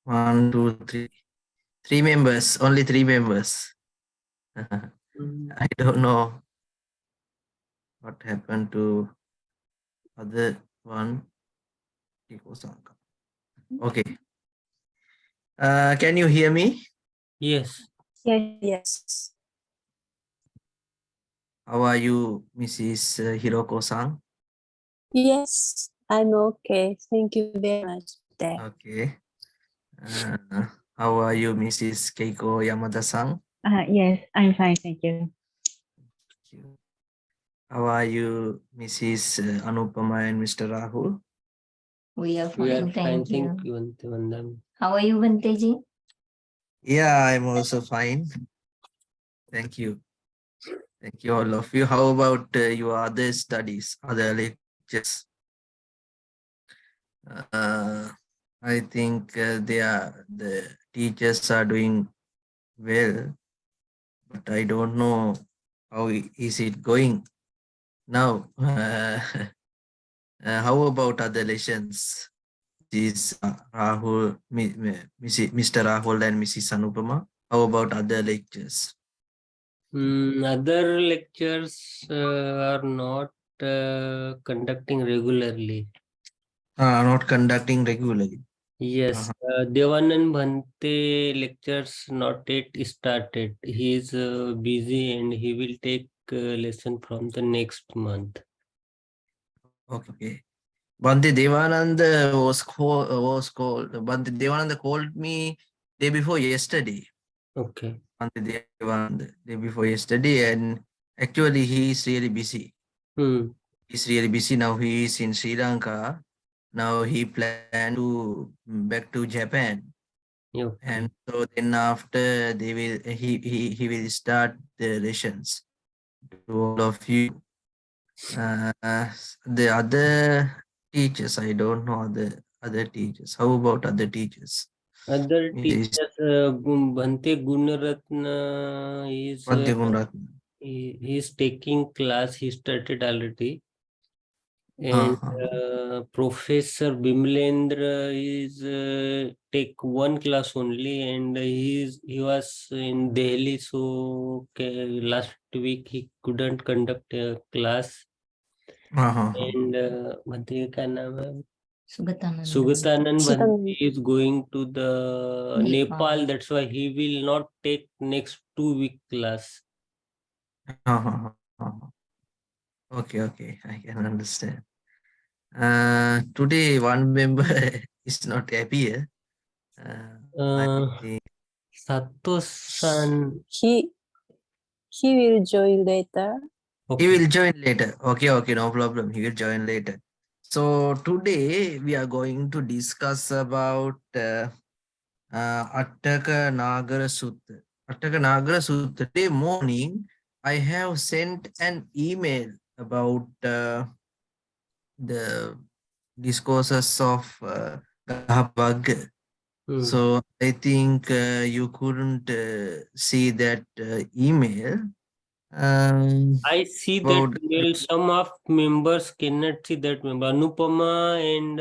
1, 2, 3. 3 members, only 3 members. I don't know what happened to other one. Okay. Can you hear me? Yes. Yes. How are you, Mrs. Hiroko-san? Yes, I'm okay. Thank you very much. Okay. How are you, Mrs. Keiko Yamada-san? Yes, I'm fine, thank you. How are you, Mrs. Anupama and Mr. Rahul? We are We are fine, fine. thank you. Thank you, Vandam. How are you, Vanteji? Yeah, I'm also fine. Thank you. Thank you, all of you. How about your other studies, other lectures? I think the teachers are doing well, but I don't know how is it going now. How about other lessons? This Rahul, Mr. Rahul and Mrs. Anupama. How about other lectures? Other lectures are not conducting regularly. Not conducting regularly. Yes, Devanand Bhante lectures not yet started. He is busy and he will take lesson from the next month. Okay. Bhante Devananda Bhante Devananda called me day before yesterday. Okay. Bhante Devananda day before yesterday, and actually he is really busy. He's really busy now. He is in Sri Lanka. Now he planned to back to Japan. Okay. And so then after he will start the lessons to all of you. The other teachers, I don't know the other teachers. How about other teachers? Other Is teachers, Bhante Gunaratna is Bhante Gunratna. he is taking class. He started already. And Professor Bimlendra is take one class only, and he was in Delhi, so last week he couldn't conduct a class. And Bhante ka naam hai? Sugatanand Bhante is going to the Nepal. That's why he will not take next 2 week class. Okay, I can understand. Today one member is not happy. Sato-san. He will join later. He will join later. Okay, no problem. He will join later. So today we are going to discuss about Attaka Nagara Sutta. Attaka Nagara Sutta. Today morning, I have sent an email about the discourses of Pa.G.E. So I think you couldn't see that email. I see that mail. Some of members cannot see that member. Anupama and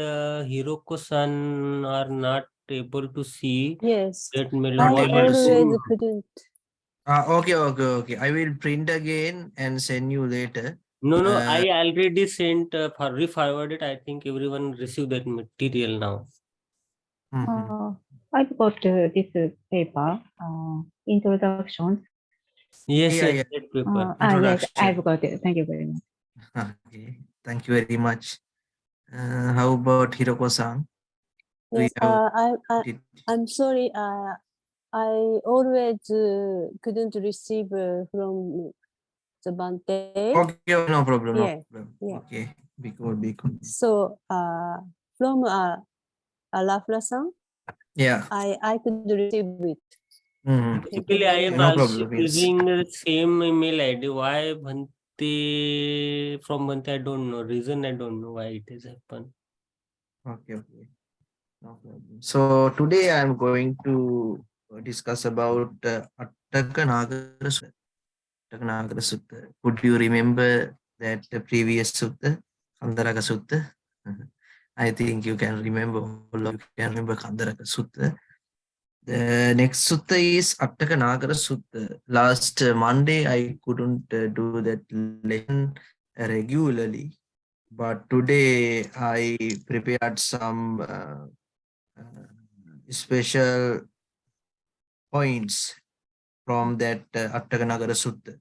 Hiroko-san are not able to see that mail. I Why? always couldn't. Okay. I will print again and send you later. No, I already sent re-forwarded. I think everyone received that material now. I've got this paper, introduction. Yes, that paper. Yes, I've got it. Thank you very much. Okay, thank you very much. How about Hiroko-san? Yes, I'm sorry. I always couldn't receive from the Bante. Okay, no problem. Yeah. Okay, be good. So from Lafla-san, yeah, I could receive it. Actually, I am also using the same email ID. Why Bhante from Bhante? I don't know. Reason I don't know why it has happened. Okay. No problem. So today I am going to discuss about Attaka Nagara Sutta. Would you remember that the previous sutta, Kandaraka Sutta? I think you can remember Kandaraka Sutta. The next sutta is Attaka Nagara Sutta. Last Monday, I couldn't do that lesson regularly, but today I prepared some special points from that Attaka Nagara Sutta.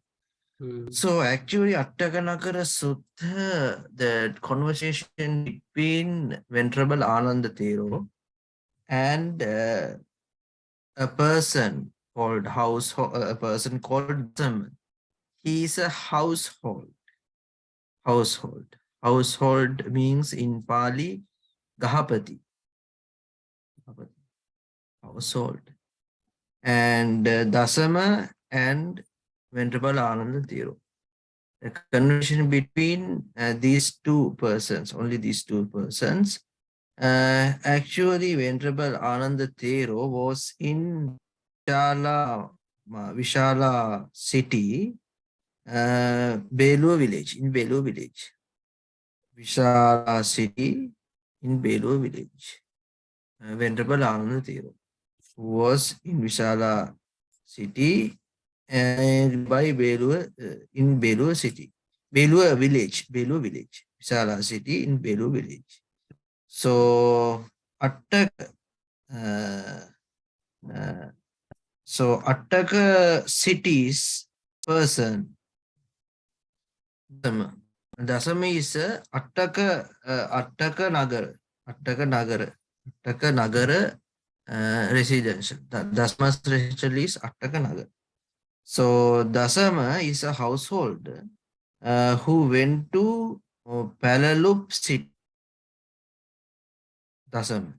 So actually, Attakanagara Sutta, the conversation between Venerable Ananda Thero and a person called a person called Sam. He is a household. Household. Household means in Pali, Gahapati. Household. And Dasama and Venerable Ananda Thero. The conversation between these two persons, only these two persons. Actually, Venerable Ananda Thero was in Vishala city, Belur village, in Belur village. Vishala city in Belur village. Venerable Ananda Thero was in Vishala city and by Belur, in Belur city. Belur village, Vishala city in Belur village. So, Attaka, Attaka city's person, Dasama is Attaka Nagar, Attaka Nagar residential. Dasama's residential is Attaka Nagar. So Dasama is a household who went to Palalup city. Dasam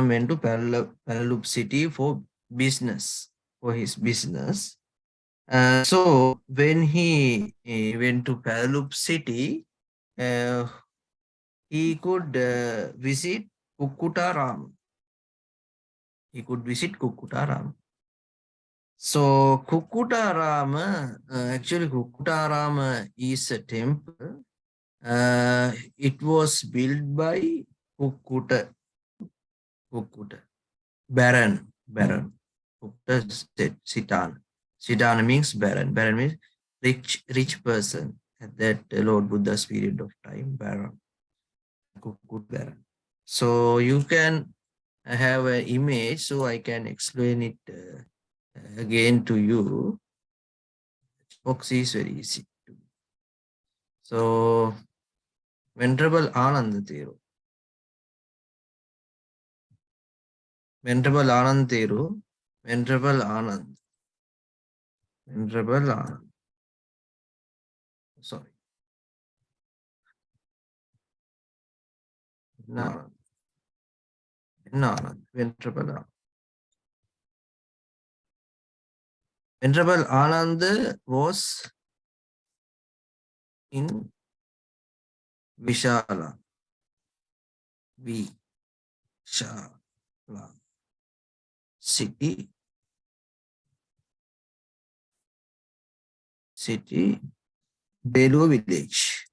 went to Palalup city for business, for his business. So when he went to Palalup city, he could visit Kukutaram. He could visit Kukutaram. So Kukutaram, actually Kukutaram is a temple. It was built by Kukkuta, Baron. Kukkuta Sitan. Sitan means Baron. Baron means rich person at that Lord Buddha's period of time, Baron. Kukkut Baron. So you can have an image, so I can explain it again to you. Box is very easy. So, Venerable Ananda Thero. Venerable Anand Thero. Venerable Anand. Venerable Anand. Sorry. No. Anand. Venerable Anand. Venerable Anand was in Vishala. Vishala city. Belur village.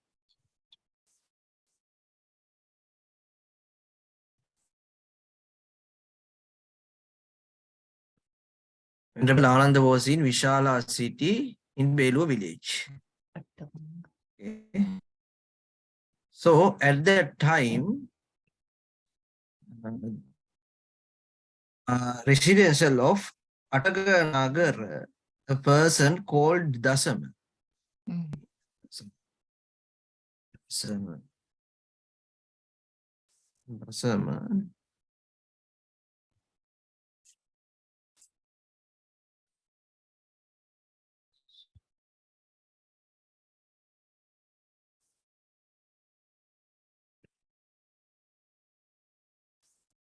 Venerable Ananda was in Vishala city in Belur village. Okay. So at that time, residential of Attaka a person called Dasama. Dasama.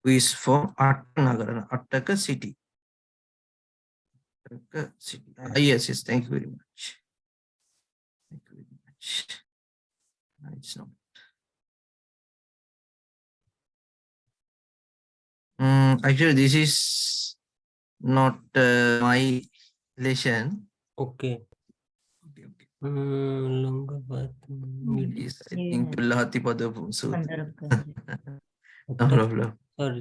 Who is from Attaka city. Attaka city. Yes, thank you very much. Thank you very much. It's not. Actually, this is not my lesson. Okay. Okay. Longer path. Yes, I think Lahati Pada Sut. No Attaka- problem. Sorry.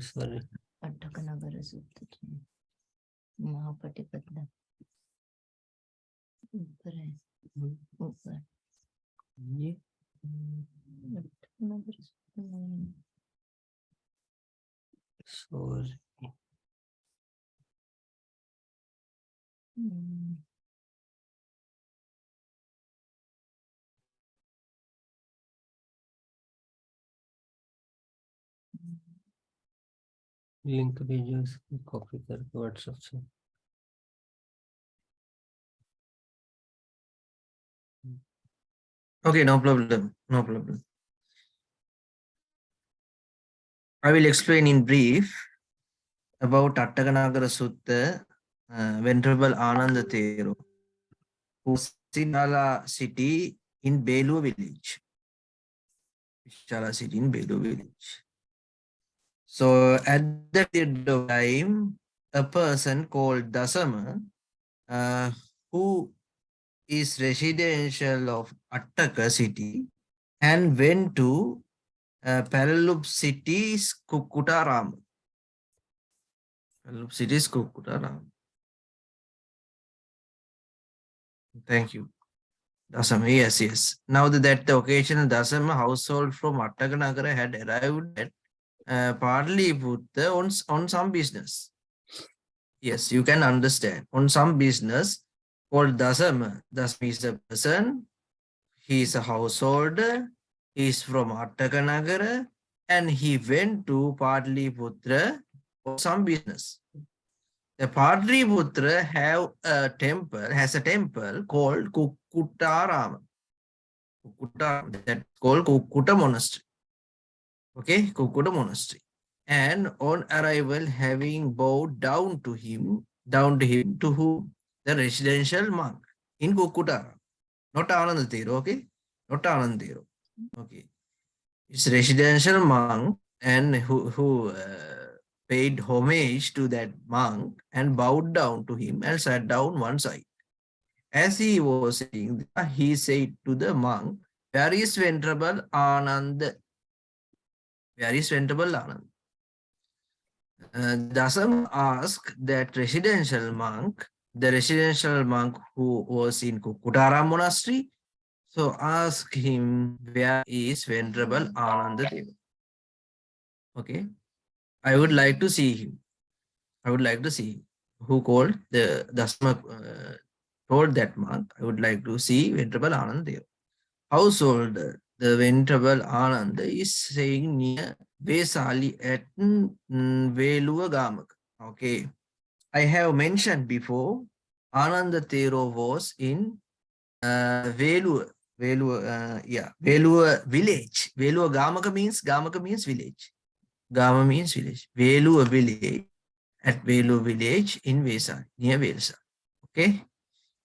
Attakanagara Sutta. महापटिपद्य ऊपर है ऊपर ये sorry. Link भेजो इसको copy करके WhatsApp से Okay, no problem. No problem. I will explain in brief about Attakanagara Sutta, Venerable Ananda Thero, who is in Vishala city in Belur village. Vishala city in Belur village. So at that period of time, a person called Dasama, who is residential of Attaka city, and went to Paralup city's Kukutaram. Paralup city's Kukutaram. Thank you. Dasama, yes, yes. Now that the occasional Dasama household from Attakanagara had arrived at Pataliputra on some business. Yes, you can understand. On some business called Dasama. Dasama is a person, he is a householder, he is from Attakanagara, and he went to Pataliputra for some business. The Pataliputra has a temple called Kukutaram. That's called Kukuta Monastery. Okay, Kukuta Monastery. And on arrival, having bowed down to him, to whom? The residential monk in Kukutaram. Not Anandathero, okay? Not Anandathero. Okay. It's residential monk and who paid homage to that monk and bowed down to him and sat down one side. As he was sitting there, he said to the monk, "Where is Venerable Anand? Where is Venerable Anand?" Dasam asked that the residential monk who was in Kukutara monastery, so ask him, where is Venerable Ananda Deva? Okay, I would like to see him. I would like to see him. Who called the Dasama told that monk, I would like to see Venerable Ananda Deva. Household, the Venerable Ananda is saying near Vesali at Velua Gamak. Okay. I have mentioned before, Ananda Thero was in Velua village. Velua Gamaka means village. Gama means village. Velua village, at Velua village in Vesali, near Vesali. Okay.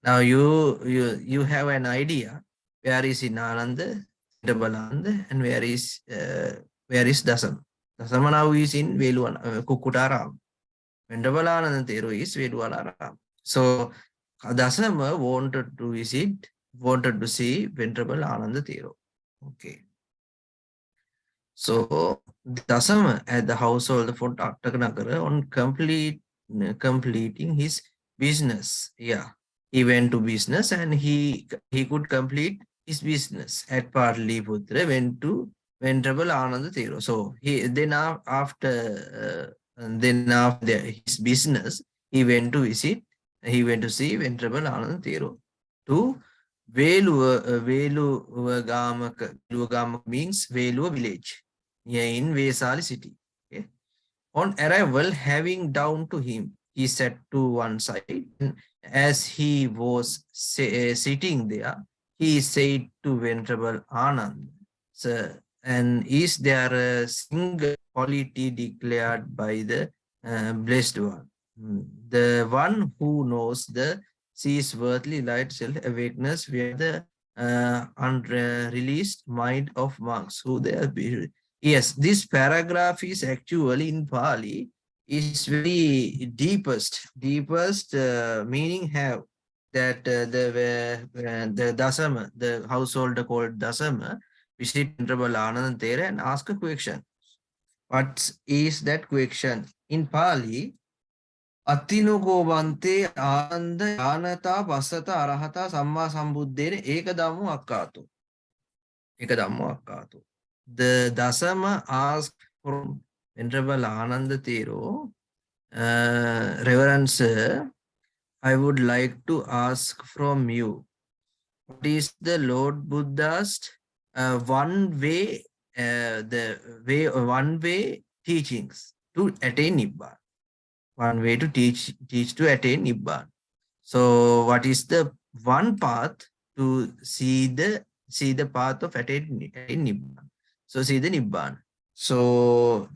Now you have an idea where is in Ananda, Ananda, and where is Dasam. Dasama now is in Kukutaram. Venerable Ananda Thero is Velualaram. So Dasama wanted to see Venerable Ananda Thero. Okay. So Dasama at the household for Attakanagara on completing his business. Yeah. He went to business and he could complete his business at Pataliputra, went to Venerable Ananda Thero. So after his business, he went to see Venerable Ananda Thero to Veluvagamaka means Velua village, in Vesali city. Okay. On arrival, having down to him, he sat to one side. And as he was sitting there, he said to Venerable Anand, "Sir, and is there a single quality declared by the blessed one? The one who knows the sees worldly light, self-awakeness, where the unreleased mind of monks who they are." Yes, this paragraph is actually in Pali is very deepest meaning have that the Dasama, the householder called Dasama, visit Venerable Ananda Thera and ask a question. What is that question? In Pali, Attinukobante Ananda Yanata Pasata Arahata Samma Sambuddhene Ekadammu Akkato. Ekadammu Akkato. The Dasama asked from Venerable Ananda Thero, Reverend Sir, I would like to ask from you, what is the Lord Buddha's one way teachings to attain Nibbana? One way to teach to attain Nibbana. So what is the one path to see the path of attain Nibbana? So see the Nibbana. So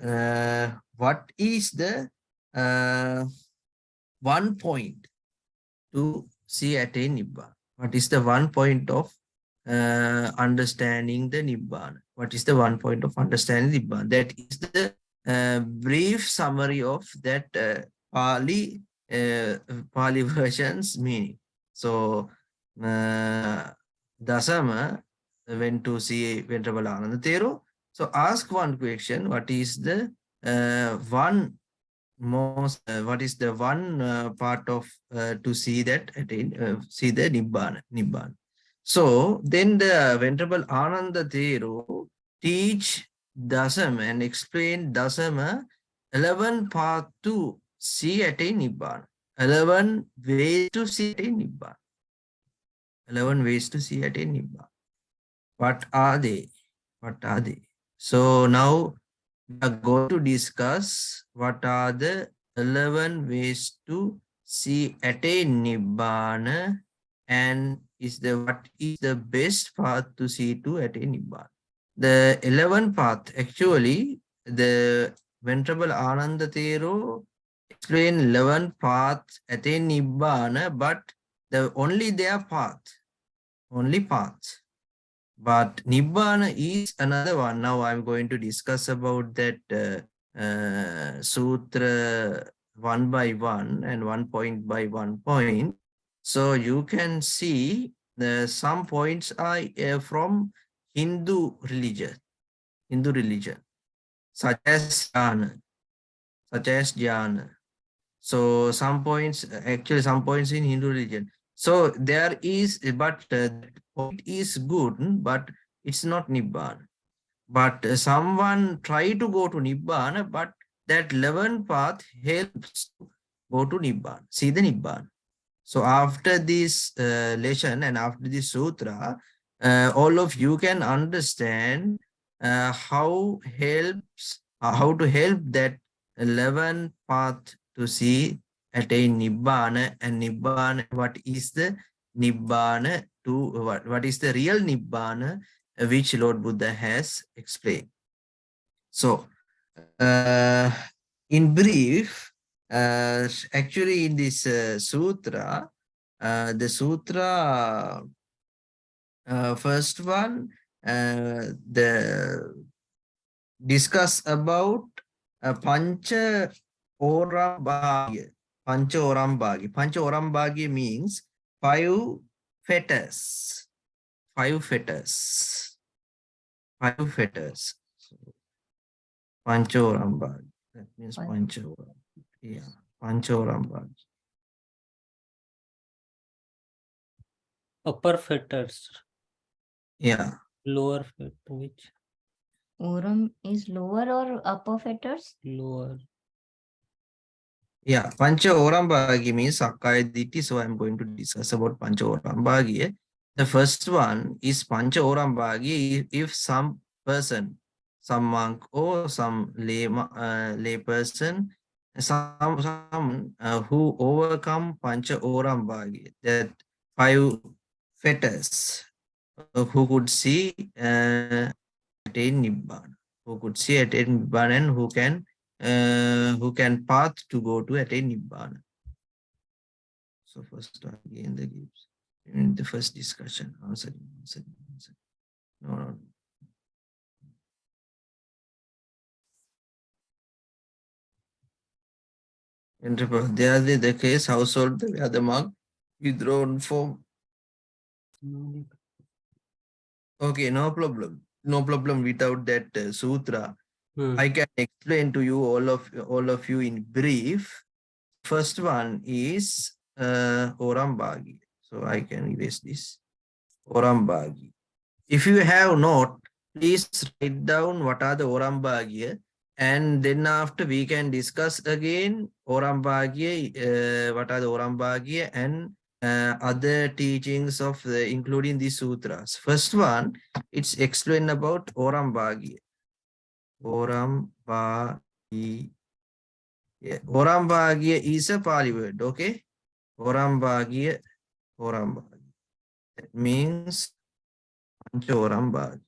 what is the one point to see attain Nibbana? What is the one point of understanding the Nibbana? What is the one point of understanding Nibbana? That is the brief summary of that Pali version's meaning. So Dasama went to see Venerable Ananda Thero. So ask one question: what is the one most what is the one part of to see that attain see the nibbana. So then the Venerable Ananda Thero teach Dasam and explain Dasama 11 path to see attain nibbana, 11 ways to see attain nibbana, 11 ways to see attain nibbana. What are they? So now we are going to discuss what are the 11 ways to see attain Nibbana and what is the best path to see to attain Nibbana. The 11 path, actually, the Venerable Ananda Thero explain 11 paths attain Nibbana, but only their path, only path. But Nibbana is another one. Now I'm going to discuss about that sutra one by one and 1 point by 1 point. So you can see some points are from Hindu religion, such as jhana. So some points, actually some points in Hindu religion. So there is, but point is good, but it's not Nibbana. But someone try to go to Nibbana, but that 11 path helps to go to Nibbana, see the Nibbana. So after this lesson and after this sutra, all of you can understand how to help that 11 path to see attain Nibbana, and Nibbana, what is the Nibbana what is the real Nibbana which Lord Buddha has explained. So in brief, actually in this sutra, the sutra first one, the discuss about Pancha Orambhagya. Pancha Orambhagya. Pancha Orambhagya means 5 fetters. 5 fetters. 5 fetters. So, Pancha Orambhagya. That means Pancha Orambhagya. Yeah, Pancha Orambhagya. Upper fetters. Yeah. Lower fetter, which? Oram is lower or upper fetters? Lower. Yeah, Pancha Orambhagya means Sakkaya Ditthi. So I'm going to discuss about Pancha Orambhagya. The first one is Pancha Orambhagya. If some person, some monk or some lay person, someone who overcome Pancha Orambhagya, that 5 fetters, who could see attain Nibbana, who could see attain Nibbana, and who can path to go to attain Nibbana. So first again the gives in the first discussion. Answer. No. And there the case household where the monk withdrawn from. Okay, no problem. No problem without that sutra. I can explain to you all of you in brief. first one is Oram Pa.G.E. So I can erase this. Oram Pa.G.E. If you have note, please write down what are the Oram Pa.G.E. And then after we can discuss again Oram Pa.G.E. What are the Oram Pa.G.E. and other teachings of including the sutras. First one, it's explained about Oram Pa.G.E. Oram Pa.G.E. Yeah. Oram Pa.G.E. is a Pali word, okay? Oram Pa.G.E. Oram Pa.G.E. That means Pancha Oram Pa.G.E.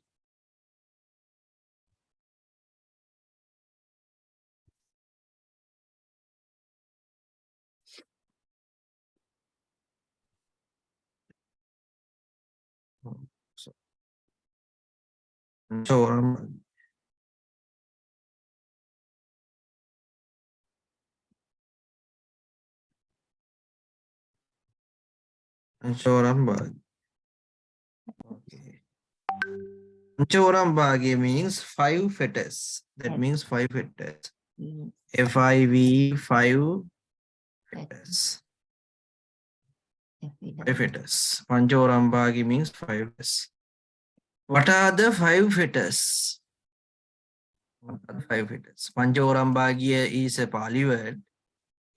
So, Pancha Oram Pa.G.E. Pancha Oram Pa.G.E. Okay. Pancha Oram Pa.G.E. means 5 fetters. That Yes. means 5 fetters. Mm, FIV, 5 fetters. 5 fetters. Pancha Oram Pa.G.E. means 5 fetters. What are the 5 fetters? What are the 5 fetters? Pancha Oram Pa.G.E. is a Pali word.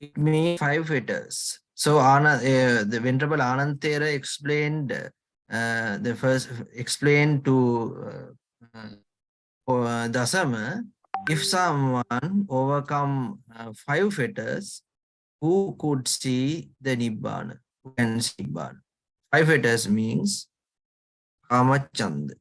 It means 5 fetters. So the Venerable Anantera explained the first explained to Dasama, if someone overcome 5 fetters, who could see the Nibbana? Who can see Nibbana? 5 fetters means Kamachand.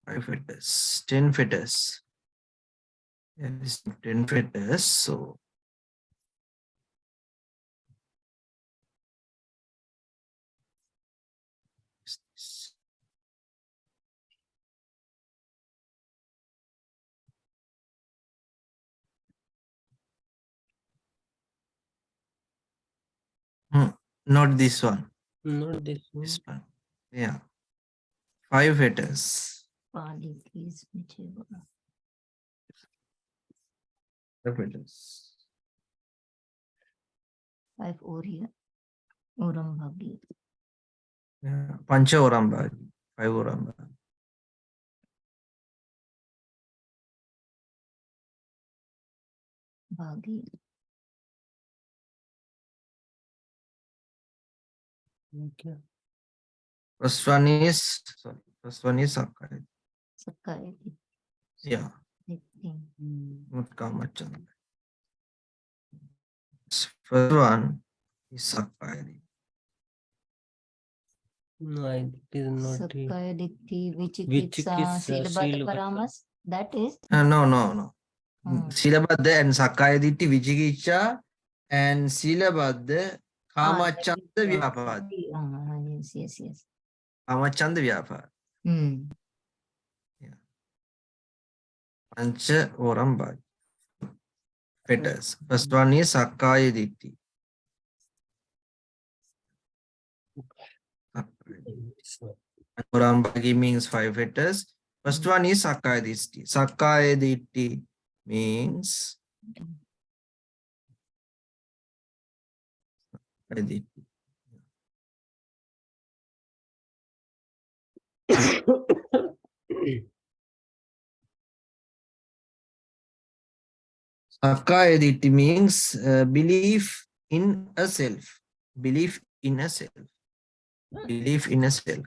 5 fetters, 10 fetters. There is 10 fetters, so not this one. Not this one. This one. Yeah. 5 fetters. Pali, please, whichever. 5 fetters. 5 Oram Pa.G.E. Yeah. Pancha Oram Pa.G.E. 5 Oram Pa.G.E. Pa.G.E. Okay. First one is Sakkaya. Sakkaya Yeah, Ditti. not Kamachand. First one is Sakkaya. No, it is not it. Sakkaya Ditti, Vicikitsa, Vicikitsa, Silabata Silabata. Paramas. That is. No. Hmm. Silabadda and Sakkaya Ditti, Vichikicha and Silabadda, Kamachand Vyapad. Yes. Kamachand Vyapad. Hmm. Pancha Oram Pa.G.E. Fetters. First one is Sakkaya Ditti. Oram Pa.G.E. means 5 fetters. First one is Sakkaya Ditti. Sakkaya Ditti means Ditti. Sakkaya Ditti means belief in a self. Belief in a self. Belief in a self.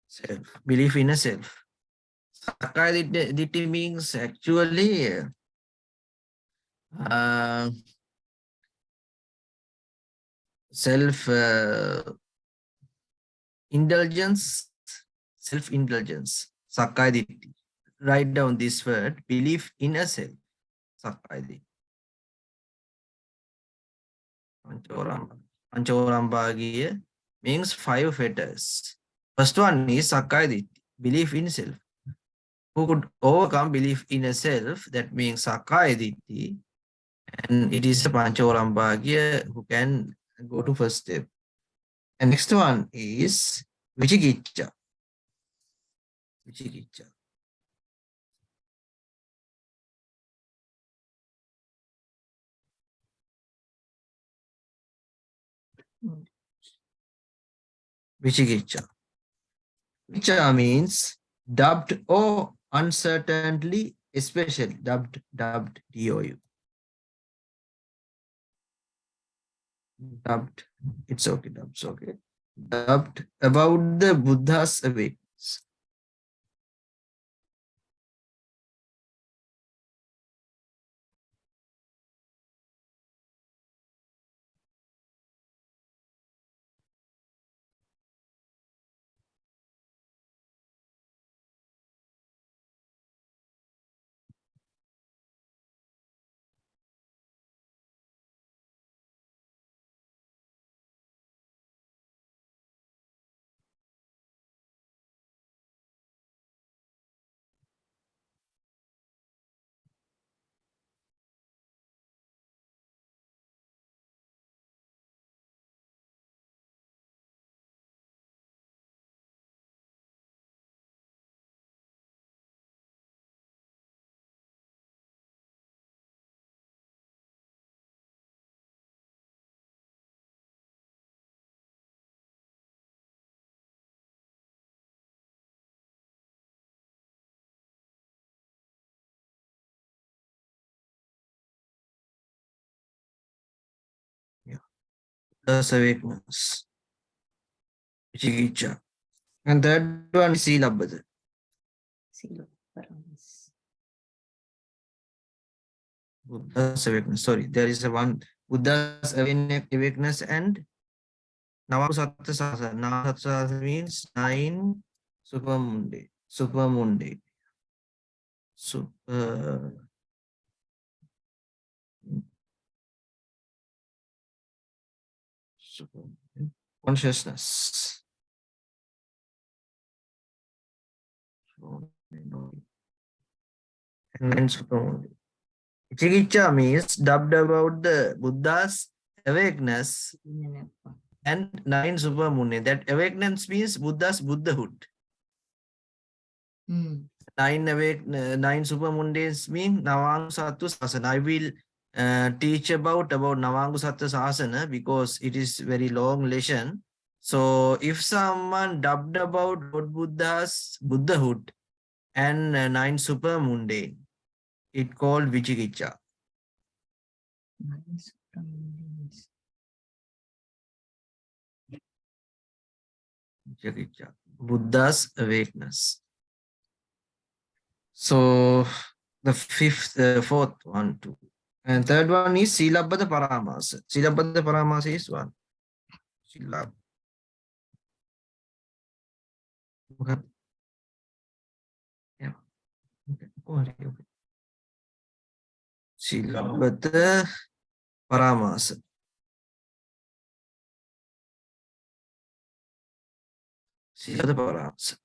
Self. Belief in a self. Sakkaya Ditti means actually self indulgence, self-indulgence. Sakkaya Ditti. Write down this word, belief in a self. Sakkaya Ditti. Pancha Oram Pa.G.E. means 5 fetters. First one is Sakkaya Ditti, belief in self. who could overcome belief in a self, that means Sakaya Ditti, and it is a Panchavarambhagya who can go to first step. And next one is Vichikicha. Vichikicha. Vichikicha. Vichikicha means dubbed or uncertainly, especially dubbed, DOU. Dubbed, it's okay, dubbed, okay. Dubbed about the Buddha's awakeness. Yeah. Buddha's awakeness. Vichikicha. And third one is Silabhadra. Buddha's awakeness. Sorry, there is a one Buddha's awakeness and Navasatta Sasa. Navasatta Sasa means 9 Supermundi. Supermundi. Super consciousness. And 9 Supermundi. Vichikicha means dubbed about the Buddha's awakeness and 9 Supermundi. That awakeness means Buddha's Buddhahood. 9 Supermundis mean Navangu Sattu Sasana. I will teach about Navangu Sattu Sasana because it is very long lesson. So if someone dubbed about Lord Buddha's Buddhahood and 9 Supermundi, it called Vichikicha. Vichikicha. Buddha's awakeness. So the fourth one, two. And third one is Silabhadra Paramasa. Silabhadra Paramasa is one. Silab. Okay. Yeah. Okay. Okay. Silabhadra Paramasa. Silabhadra Paramasa.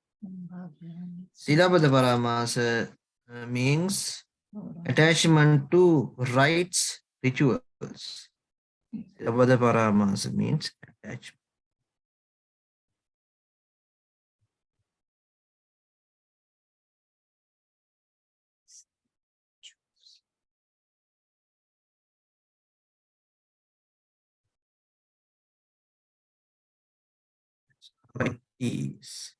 Silabhadra Paramasa means attachment to rites, rituals. Silabhadra Paramasa means attachment. Rites.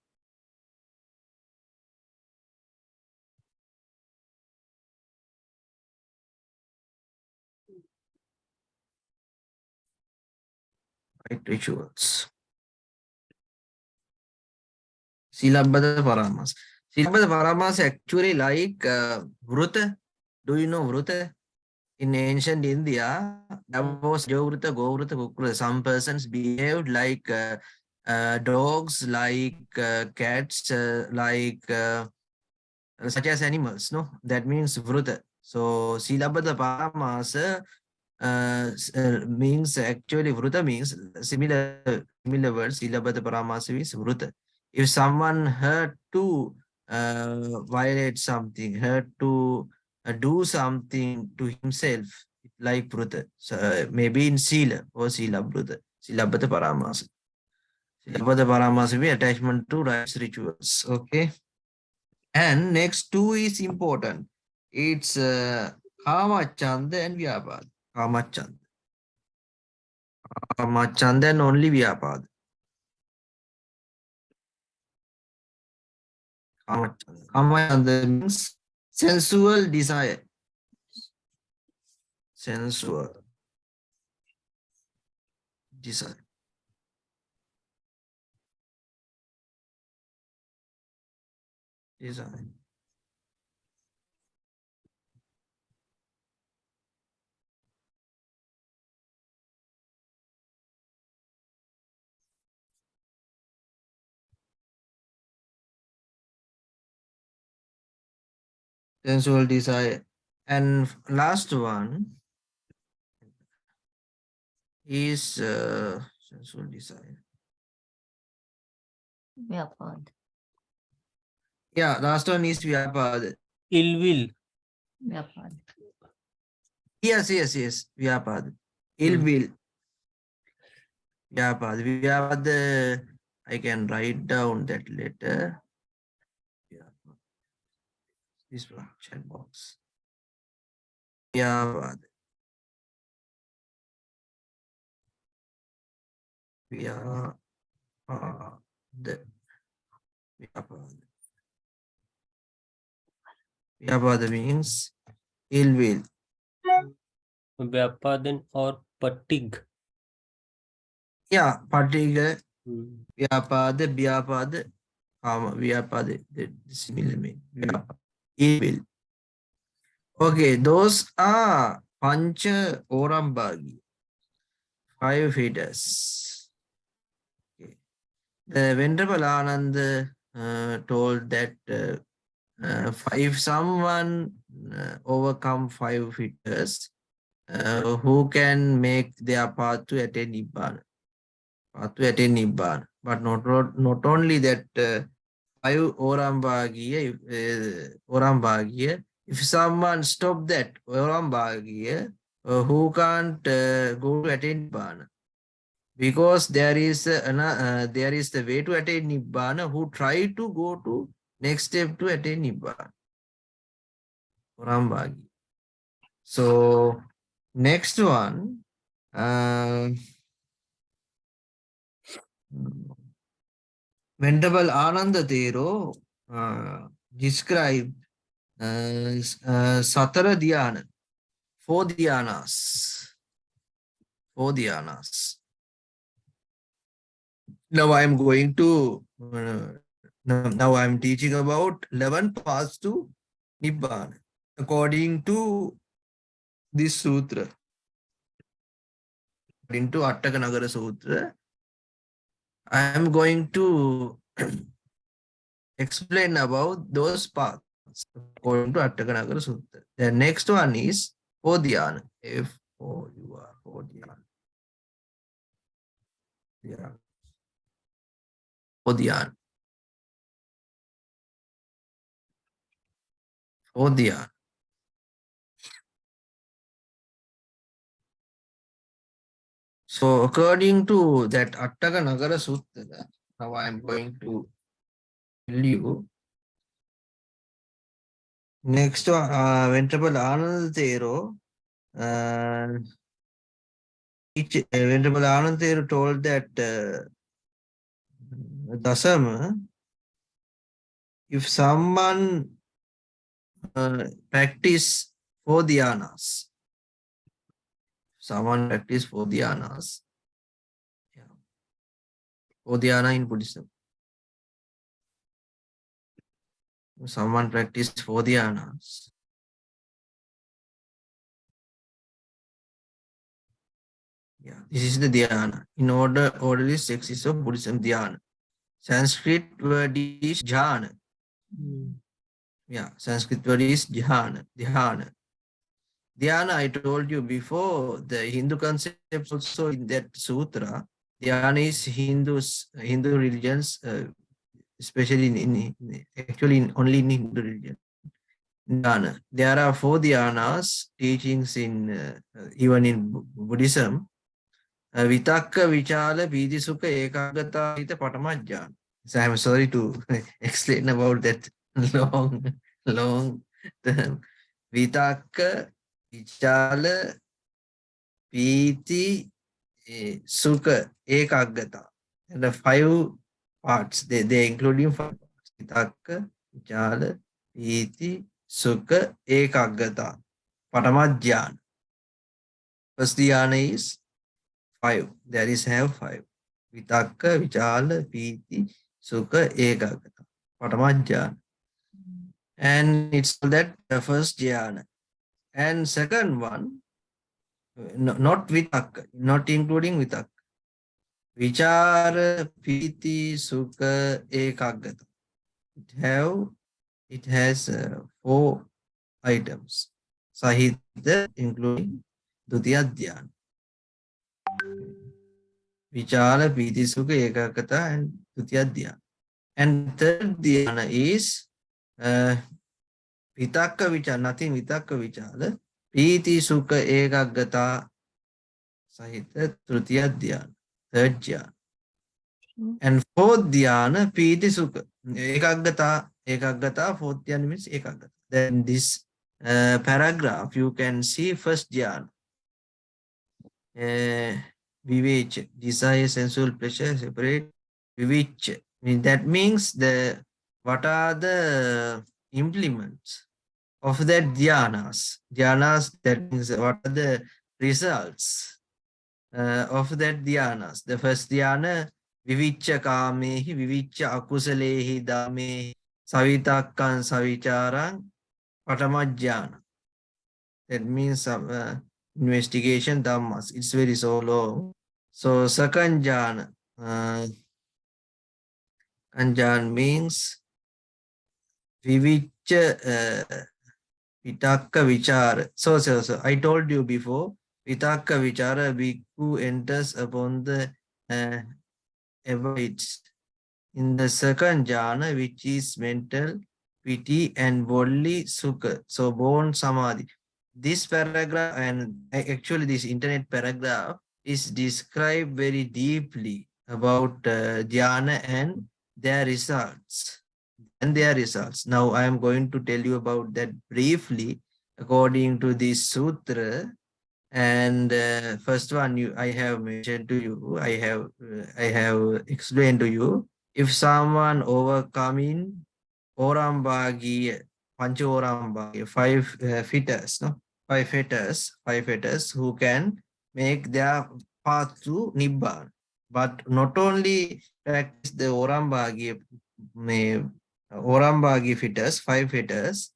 Right rituals. Silabhadra Paramas. Silabhadra Paramas actually like Vruta. Do you know Vruta? In ancient India, there was Jogruta, Govruta, Kukruta. Some persons behaved like dogs, like cats, like such as animals. No, that means Vruta. So Silabhadra Paramas means actually Vruta means similar word. Silabhadra Paramasa means Vruta. If someone hurt to violate something, hurt to do something to himself, like Brutha. So, maybe in Sila or Sila Brutha. Sila Bata Paramas. Sila Bata Paramas be attachment to rites rituals. Okay. And next two is important. It's Kama Chanda and Vyapad. Kama Chanda. Kama Chanda and only Vyapad. Kama Chanda. Kama Chanda means sensual desire. Sensual desire. Desire. Sensual desire. And last one is sensual desire. Vyapad. Yeah, last one is Vyapad. Ill will. Vyapad. Yes. Vyapad. Ill will. Vyapad. Vyapad. I can write down that letter. Vyapad. This one, chat box. Vyapad. Vyapad. Vyapad. Vyapad means ill will. Vyapadan or patig. Yeah, particular. Hmm. Vyapad, Vyapad, Vyapad. Similar mean. Vyapad. Ill will. Okay, those are Pancha Orambagi. 5 feeders. Okay. The Venerable Anand told that if someone overcome 5 feeders, who can make their path to attain Nibbana? But not only that, 5 Orambhagiya, if someone stop that Orambhagiya, who can't go to attain Nibbana? Because there is the way to attain Nibbana who try to go to next step to attain Nibbana. Orambhagiya. So next one, Venerable Ananda Thero described Satara Dhyana, 4 dhyanas. 4 dhyanas. Now I am going to, now I am teaching about 11 paths to Nibbana. According to this sutra, according to Attakanagara Sutra, I am going to explain about those paths according to Attakanagara Sutra. The next one is Podhyana. F-O-U-R, Podhyana. Yeah. Podhyana. Podhyana. So according to that Attakanagara Sutra, now I am going to tell you. Next one, Venerable Ananda Thero, Venerable Ananda Thero told that Dasam, if someone practice 4 dhyanas, someone practice 4 dhyanas, 4 dhyana in Buddhism, someone practice 4 dhyanas, yeah, this is the dhyana. In orderly sexes of Buddhism, dhyana. Sanskrit word is jhana. Yeah, Sanskrit word is dhyana. Dhyana. Dhyana, I told you before, the Hindu concepts also in that sutra. Dhyana is Hindu religion's especially actually only in Hindu religion. Dhyana. There are 4 dhyanas teachings in even in Buddhism. Vitakka, Vichala, Piti Sukha, Ekagata, Hita, Patamajjhana. So I'm sorry to explain about that long term. Vitakka, Vichala, Piti, Sukha, Ekagata. And the 5 parts, they including 5 parts. Vitakka, Vichala, Piti, Sukha, Ekagata, Patamajjhana. First dhyana is 5. There is have 5. Vitakka, Vichala, Piti, Sukha, Ekagata, Patamajjhana. And it's called that the first jhana. And second one, not Vitakka, not including Vitakka. Vichara, Piti, Sukha, Ekagata. It has 4 items. Sahita, including Dutiya Dhyana. Vichara, Piti, Sukha, Ekagata, and Dutiya Dhyana. And third dhyana is Vitakka Vichara, nothing Vitakka Vichara. Piti Sukha Ekagata Sahita Tritiya Dhyana, third dhyana. And fourth dhyana, Piti Sukha. Ekagata, fourth dhyana means Ekagata. Then this paragraph, you can see first dhyana. Vivecha, desire, sensual pleasure, separate. Vivecha, that means what are the implements of that dhyanas? Dhyanas, that means what are the results of that dhyanas? The first dhyana, vivicha kamehi, vivicha akusalehi damehi, savitakkan savicharan, patamajjhana. That means investigation dhammas. It's very so long. So second jhana, Anjan means vivicha vitakka vichara. So I told you before, vitakka vichara, bhikkhu enters upon the abides in the second jhana, which is mental piti and bodily sukha. So born samadhi. This paragraph and actually this internet paragraph is described very deeply about dhyana and their results. Now I am going to tell you about that briefly according to this sutra. And first one I have mentioned to you, I have explained to you. If someone overcoming Orambagi, Pancha Orambagi, 5 fitters, no? 5 fitters who can make their path to Nibbana. But not only practice the Orambagi fitters, 5 fitters,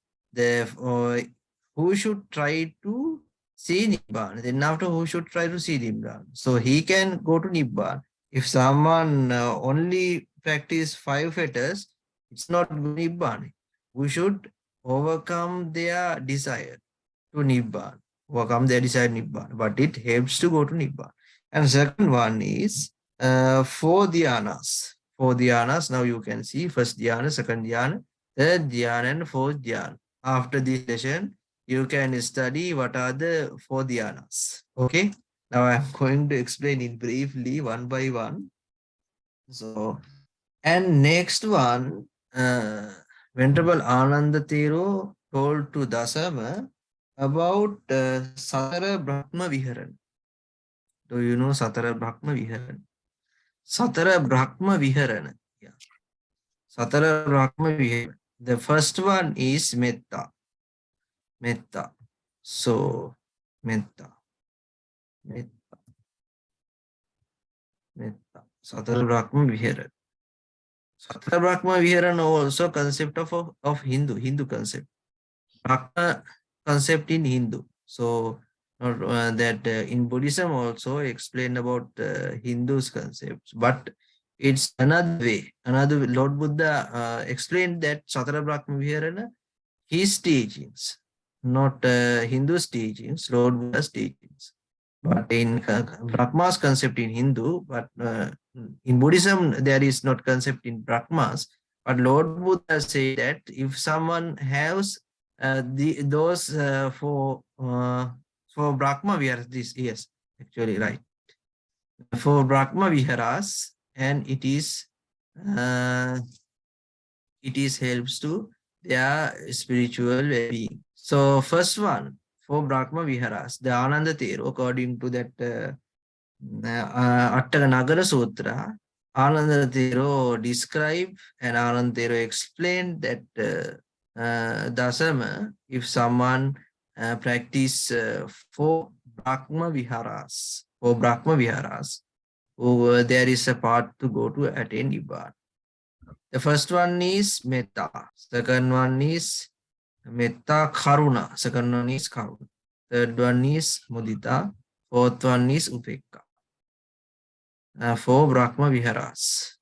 who should try to see Nibbana. Then after, who should try to see Nibbana. So he can go to Nibbana. If someone only practice 5 fetters, it's not Nibbana. We should overcome their desire to Nibbana. Overcome their desire to Nibbana. But it helps to go to Nibbana. And second one is 4 dhyanas. 4 dhyanas. Now you can see first dhyana, second dhyana, third dhyana, and fourth dhyana. After this session, you can study what are the 4 dhyanas. Okay. Now I'm going to explain it briefly one by one. So, and next one, Venerable Ananda Thero told to Dasama about Satara Brahma Viharan. Do you know Satara Brahma Viharan? Satara Brahma Viharan. Yeah. Satara Brahma Viharan. The first one is Metta. Metta. So, Metta. Metta. Metta. Satara Brahma Viharan. Satara Brahma Viharan also concept of Hindu concept. Brahma concept in Hindu. So, that in Buddhism also explained about Hindus concepts, but it's another way. Lord Buddha explained that Satara Brahma Viharana, his teachings, not Hindu's teachings, Lord Buddha's teachings. But in Brahma's concept in Hindu, but in Buddhism there is not concept in Brahma's, But Lord Buddha say that if someone has those for Brahma Viharas, this yes, actually right. For Brahma Viharas, and uh, it is helps to their spiritual well-being. So first one for Brahma Viharas, the Ananda Thero, according to that Attaka Nagara Sutra, Ananda Thero described and Ananda Thero explained that Dasama, if someone practice for Brahma Viharas, there is a path to go to attain Nibbana. The first one is Metta. Second one is Metta Karuna. Second one is Karuna. Third one is Mudita. Fourth one is Upekka. For Brahma Viharas.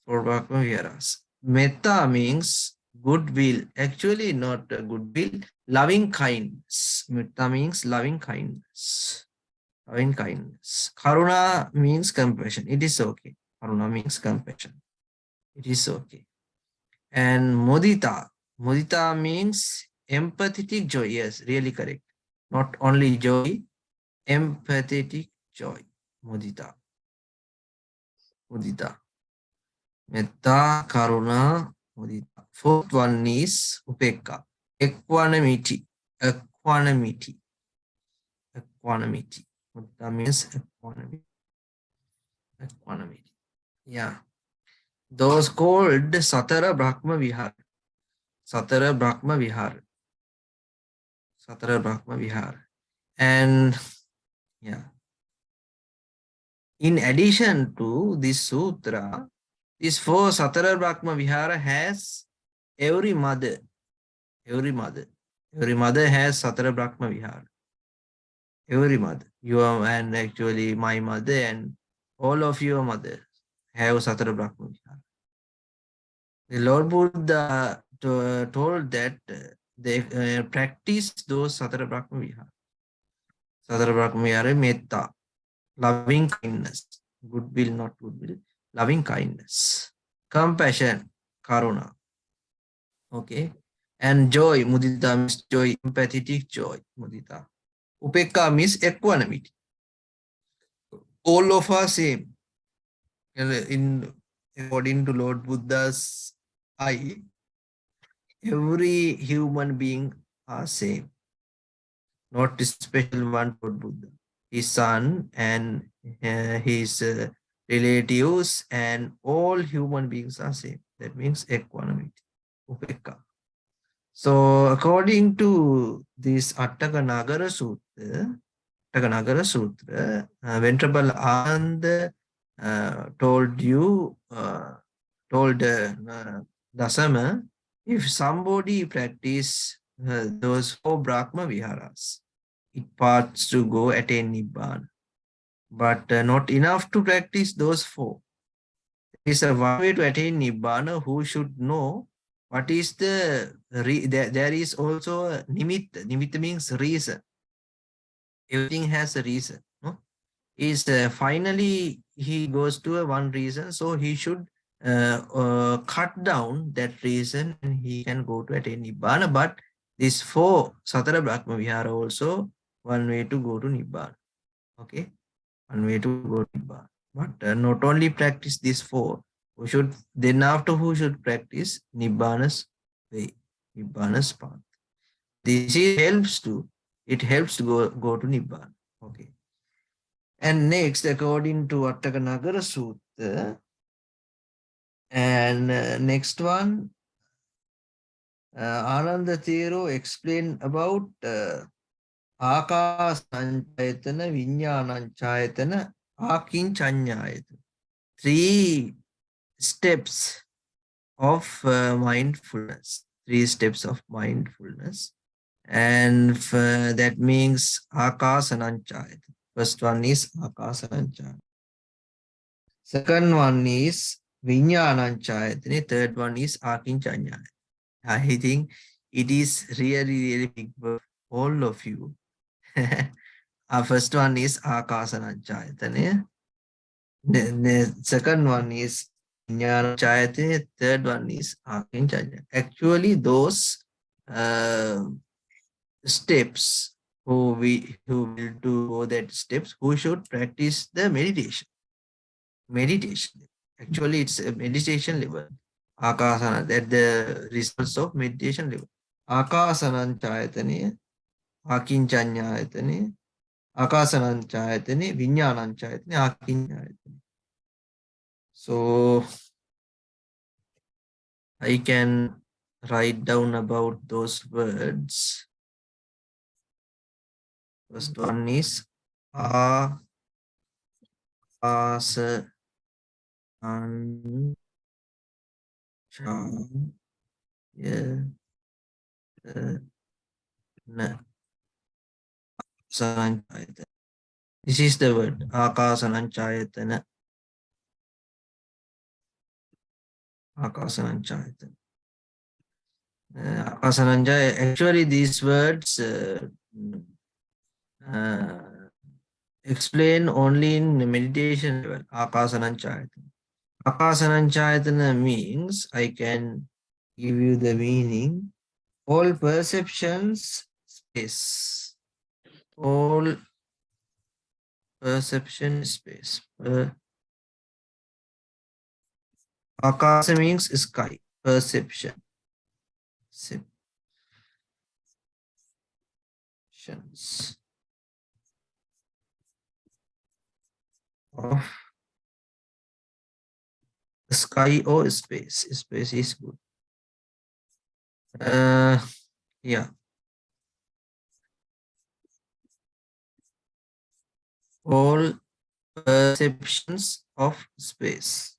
For Brahma Viharas. Metta means goodwill. Actually, not goodwill. Loving kindness. Metta means loving kindness. Loving kindness. Karuna means compassion. It is okay. Karuna means compassion. It is okay. And Mudita. Mudita means empathetic joy. Yes, really correct. Not only joy, empathetic joy. Mudita. Mudita. Metta, Karuna, Mudita. Fourth one is Upekka. Equanimity. Equanimity. Equanimity. Mudita means equanimity. Equanimity. Yeah. Those called Satara Brahma Vihar. Satara Brahma Vihar. Satara Brahma Vihar. And yeah. In addition to this sutra, this four Satara Brahma Vihara has every mother has Satara Brahma Vihara. Every mother. Your and actually my mother and all of your mother have Satara Brahma Vihara. The Lord Buddha told that they practice those Satara Brahma Vihara. Satara Brahma Vihara metta, loving kindness, goodwill, not goodwill, loving kindness, compassion, karuna. Okay. And joy, mudita means joy, empathetic joy, mudita. Upekka means equanimity. All of us same. In according to Lord Buddha's eye, every human being are same. Not a special one for Buddha. His son and his relatives and all human beings are same. That means equanimity. Upekka. So according to this Attaka Nagara Sutra, Venerable Anand told Dasama, if somebody practice those four Brahma Viharas, it paths to go attain Nibbana. But not enough to practice those four. There is a one way to attain Nibbana who should know what is there is also a nimitta. Nimitta means reason. Everything has a reason. No? Is finally he goes to a one reason, so he should cut down that reason and he can go to attain Nibbana. But these four Satara Brahma Vihara also one way to go to Nibbana. Okay, one way to go to Nibbana. But not only practice these four, who should then after who should practice Nibbana's way, Nibbana's path. This helps to go to Nibbana. Okay. And next, according to Attaka Nagara Sutta, and next one, Ananda Thero explained about Akasanchayatana, Vinyananchayatana, Akinchanyayatana. 3 steps of mindfulness. 3 steps of mindfulness. And that means Akasananchayatana. First one is Akasananchayatana. Second one is Vinyananchayatana. Third one is Akinchanyayatana. I think it is really big for all of you. Our first one is Akasananchayatana. The second one is Vijnana Chayatana, third one is Akinchanya. Actually, those steps who will do that steps, who should practice the meditation. Actually, it's a meditation level. Akasana, that the results of meditation level. Akasanan Chayatane, Akinchanyayatane, Akasanan Chayatane, Vijnanan Chayatane, Akinchanyayatane. So I can write down about those words. First one is Akasanan Chayatane. This is the word Akasananchayatana. Akasananchayatana. Actually, these words explain only in meditation level. Akasananchayatana. Akasananchayatana means, I can give you the meaning, all perceptions space. All perception space. Akasa means sky, perception. Perceptions of sky or space. Space is good. Yeah. All perceptions of space.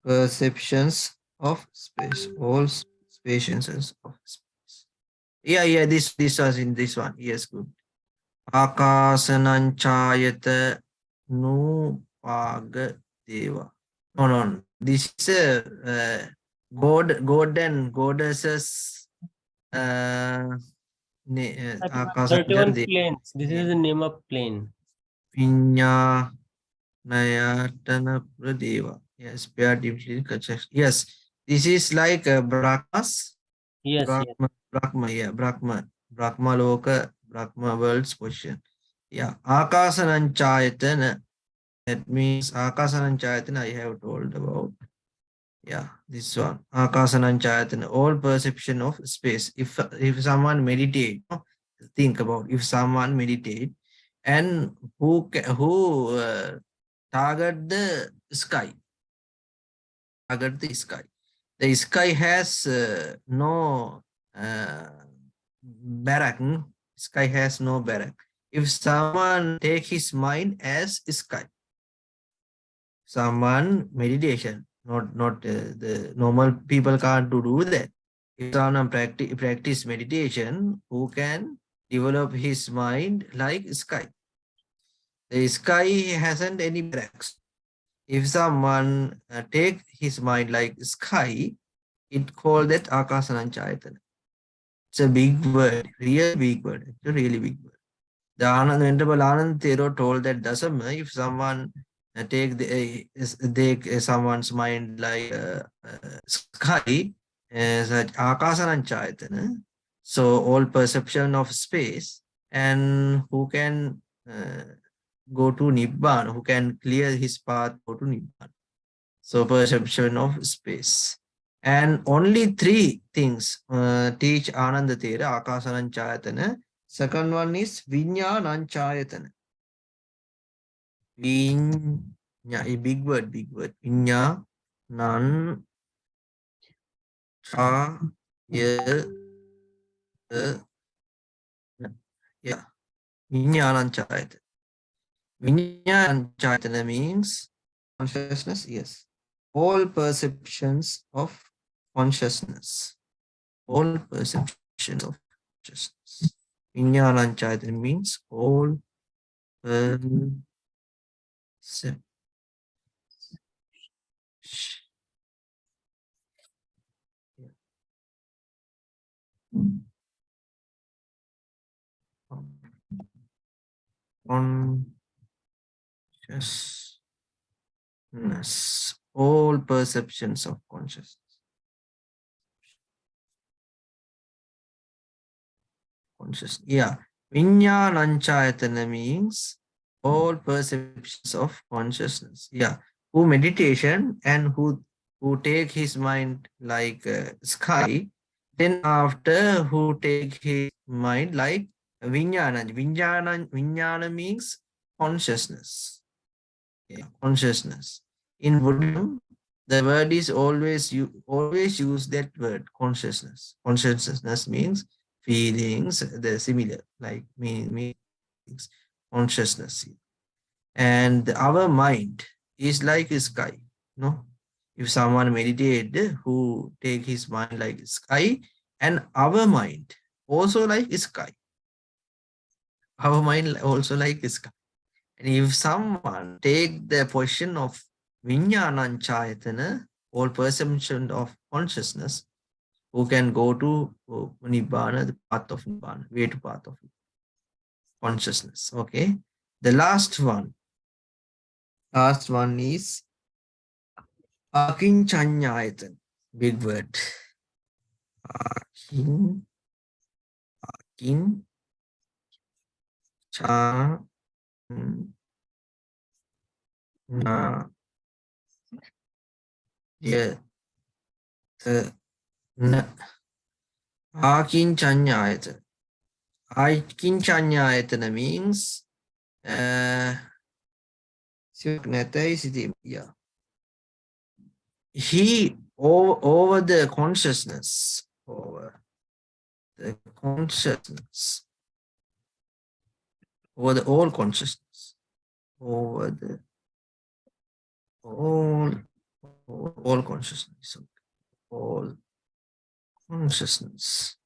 Perceptions of space. All spaces of space. Yeah. This was in this one. Yes, good. Akasananchayata nu paga deva. No. This is a god and goddesses. 31 planes. This is the name of plane. Vinya Nayatana Pradeva. Yes, pair deeply construction. Yes, this is like Brahmas. Yes. Brahma Loka, Brahma world's position. Yeah, Akasananchayatana. That means Akasananchayatana I have told about. Yeah, this one. Akasananchayatana, all perception of space. If someone meditate, think about if someone meditate and who target the sky. Target the sky. The sky has no barrack. Sky has no barrack. If someone take his mind as sky, someone meditation, not the normal people can't do that. If someone practice meditation, who can develop his mind like sky. The sky hasn't any barracks. If someone take his mind like sky, it called that Akasananchayatana. It's a big word, really big word. It's a really big word. The Venerable Anand Thero told that Dasama, if someone take someone's mind like sky, such Akasananchayatana, so all perception of space, and who can go to Nibbana, who can clear his path, go to Nibbana. So perception of space. And only three things teach Ananda Thera, Akasananchayatana. Second one is Vinyananchayatana. A big word. Vinya nan cha ya yeah. Vinyananchayatana. Vinyananchayatana means consciousness, yes. All perceptions of consciousness. All perceptions of consciousness. Vinyananchayatana means all perceptions consciousness all perceptions of consciousness. Yeah. Viññānañcāyatana means all perceptions of consciousness. Yeah. Who meditation and who take his mind like sky, then after who take his mind like viññāna. Viññāna means consciousness. Yeah, consciousness. In Buddhism, the word is always use that word, consciousness. Consciousness means feelings, the similar, like meanings, consciousness. And our mind is like a sky. No, if someone meditate who take his mind like sky, and our mind also like sky. Our mind also like sky. And if someone take the position of Viññānañcāyatana, or perception of consciousness, who can go to Nibbana, the path of Nibbana, way to path of consciousness. Okay. The last one is Akinchanyayatana. Big word. Akin, cha, na, yeah, na. Akinchanyayatana. Akinchanyayatana means yeah. He over the consciousness, over the consciousness, over the all consciousness, over the all consciousness, all consciousness.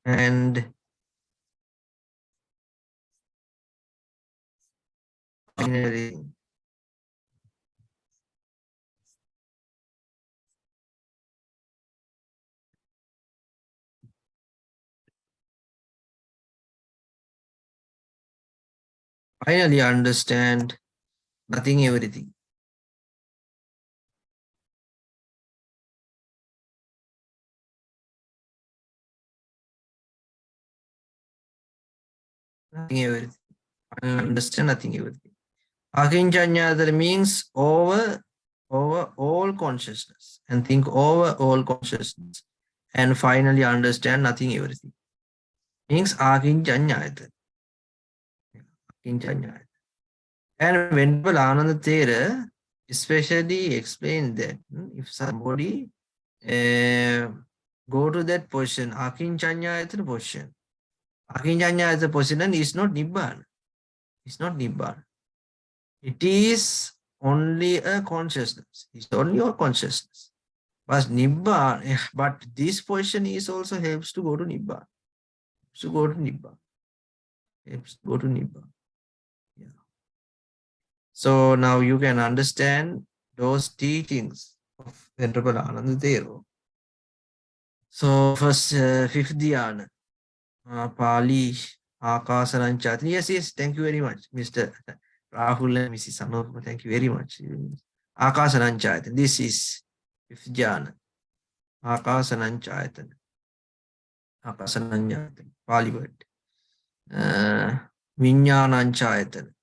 And finally, understand nothing, everything. Nothing, everything. Understand nothing, everything. Akinchanyadara means over all consciousness, and think over all consciousness, and finally understand nothing, everything. Means Akinchanyadara. Akinchanyadara. And Venerable Ananda Thera especially explained that if somebody go to that position, Akinchanyayatana position, Akinchanyayatana position is not Nibbana. It's not Nibbana. It is only a consciousness. It's only your consciousness. But Nibbana, but this position is also helps to go to Nibbana. To go to Nibbana. Helps to go to Nibbana. Yeah. So now you can understand those teachings of Venerable Ananda Thera. So first, fifth dhyana, Pali, Akasaranchati. Yes, thank you very much, Mr. Rahul and Mrs. Anup. Thank you very much. Akasaranchati. This is fifth dhyana. Akasaranchati. Akasaranchati. Pali word. Viññānañcāyatana.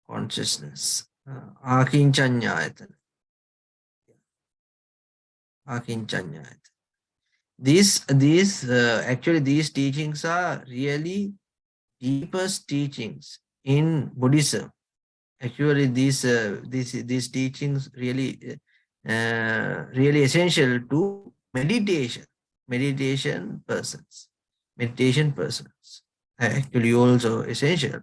Consciousness. Akinchanyayatana. Akinchanyayatana. Actually, these teachings are really deepest teachings in Buddhism. Actually, these teachings really essential to meditation persons. Actually, also essential,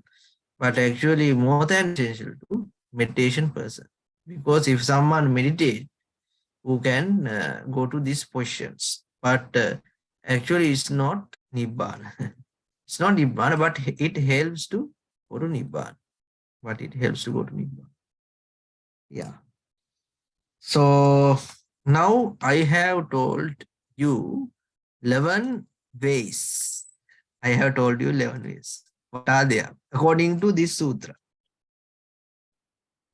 but actually more than essential to meditation person. Because if someone meditate, who can go to these positions, but actually it's not Nibbana. It's not Nibbana, but it helps to go to Nibbana. Yeah. So now I have told you 11 ways I have told you 11 ways. What are they? According to this sutra.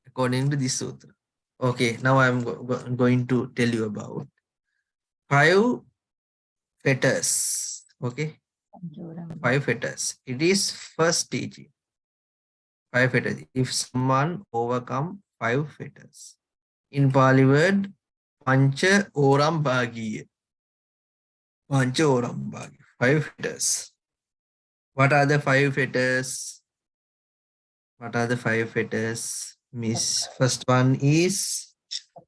According to this sutra. Okay, now I'm going to tell you about 5 fetters. Okay, 5 fetters. It is first teaching. 5 fetters. If someone overcome 5 fetters. In Pali word, Pa.G.E. Pa.G.E. 5 fetters. What are the 5 fetters? What are the 5 fetters? Miss, first one is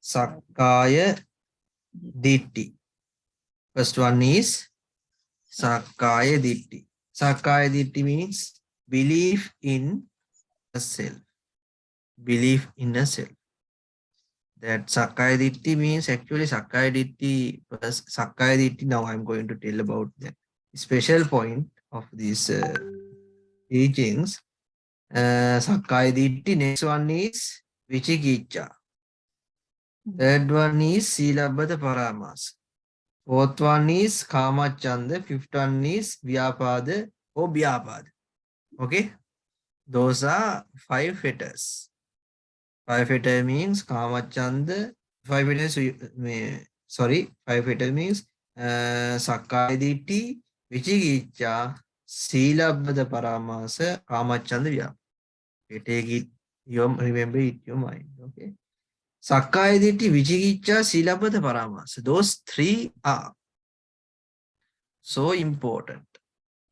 Sakkaya Ditti. First one is Sakkaya Ditti. Sakkaya Ditti means belief in a self. Belief in a self. That Sakkaya Ditti means actually Sakkaya Ditti plus Sakkaya Ditti. Now I'm going to tell about the special point of these teachings. Sakkaya Ditti. Next one is Vichikicha. Third one is Silabbata Paramas. Fourth one is Kamachanda. Fifth one is Vyapada or Vyapada. Okay. Those are 5 fetters. 5 fetters means Kamachanda. 5 fetters, sorry, 5 fetters means Sakkaya Ditti, Vichikicha, Silabbata Paramasa, Kamachanda, Vyapada. Okay, take it, remember it, your mind. Okay. Sakkaya Ditti, Vichikicha, Silabbata Paramasa. Those 3 are so important.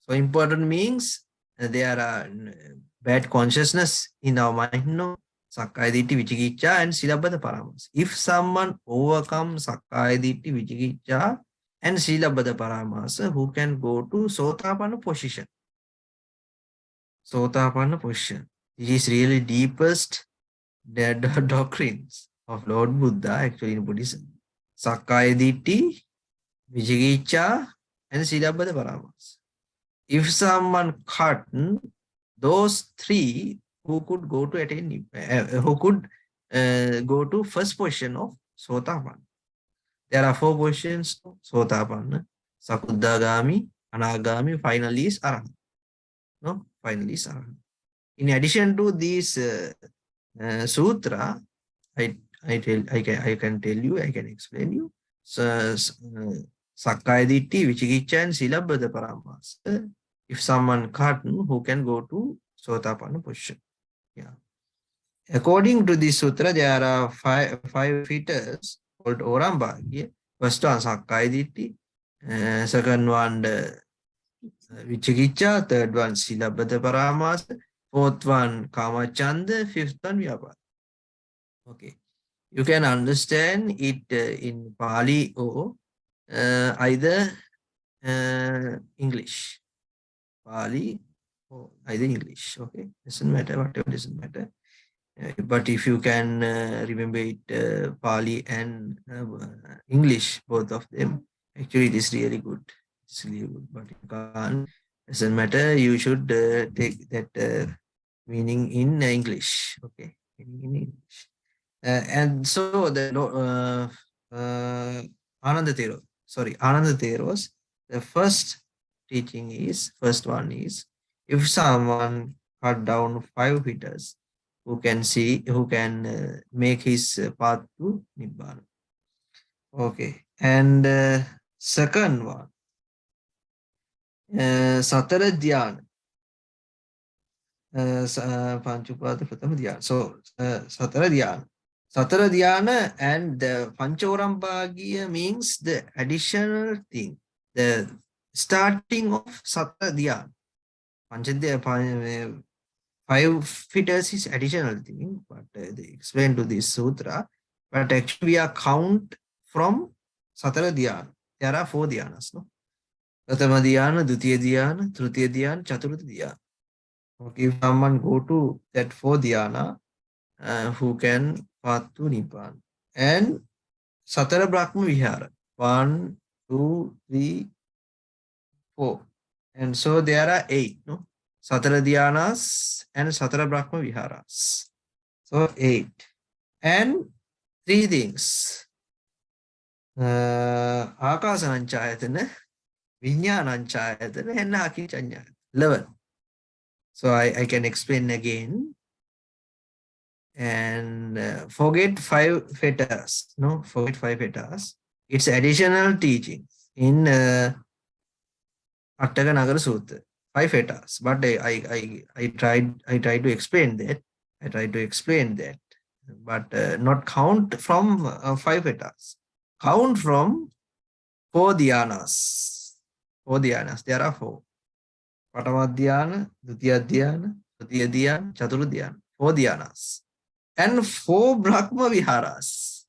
So important means there are bad consciousness in our mind, no? Sakkaya Ditti, Vichikicha and Silabbata Paramas. If someone overcomes Sakkaya Ditti, Vichikicha and Silabbata Paramas, who can go to Sotapanna position? Sotapanna position. This is really deepest doctrines of Lord Buddha actually in Buddhism. Sakkaya Ditti, Vichikicha and Silabbata Paramas. If someone cut those 3, who could go to attain, who could go to first position of Sotapanna. There are 4 positions: Sotapanna, Sakuddagami, Anagami, finally is Arahant. No, finally is Arahant. In addition to this sutra, I can tell you, I can explain you. So, Sakkaya Ditti, Vichikicha and Silabbata Paramas. If someone cut, who can go to Sotapanna position? Yeah. According to this sutra, there are 5 fetters called Orambagya. First one Sakkaya Ditti, second one Vichikicha, third one Silabbata Paramas, fourth one Kamachanda, fifth one Vyapada. Okay. You can understand it in Pali or either English. Pali or either English. Okay, doesn't matter, whatever, doesn't matter. But if you can remember it, Pali and English, both of them, actually it is really good. It's really good. But you can't, doesn't matter. You should take that meaning in English. Okay, meaning in English. And so the Ananda Theros, the first teaching is, first one is, if someone cut down 5 fetters, who can make his path to Nibbana. Okay, and second one, Satara Dhyana. Panchupada Prathama Dhyana. So, Satara Dhyana. Satara Dhyana and the Panchaurambhagya means the additional thing, the starting of Satara Dhyana. 5 fetters is additional thing, but they explain to this sutra. But actually, we are count from Satara Dhyana. There are 4 dhyanas, no? Prathama Dhyana, Dutiya Dhyana, Tritiya Dhyana, Chaturtha Dhyana. Okay, if someone go to that 4 dhyana, who can path to Nibbana. And Satara Brahma Vihara. 1, 2, 3, 4. And so there are 8, no? Satara Dhyanas and Satara Brahma Viharas. So 8. And 3 things. Akasananchayatana, Vijnananchayatana and Akinchanyayatana. 11. So I can explain again. And forget 5 fetters. No, forget 5 fetters. It's additional teaching in Attaka Nagara Sutta. 5 fetters. But I tried to explain that. I tried to explain that. But not count from 5 fetters. Count from 4 dhyanas. 4 dhyanas. There are 4. Patama dhyana, Dutiya dhyana, Tritiya dhyana, Chatura dhyana. 4 dhyanas. And 4 Brahma Viharas.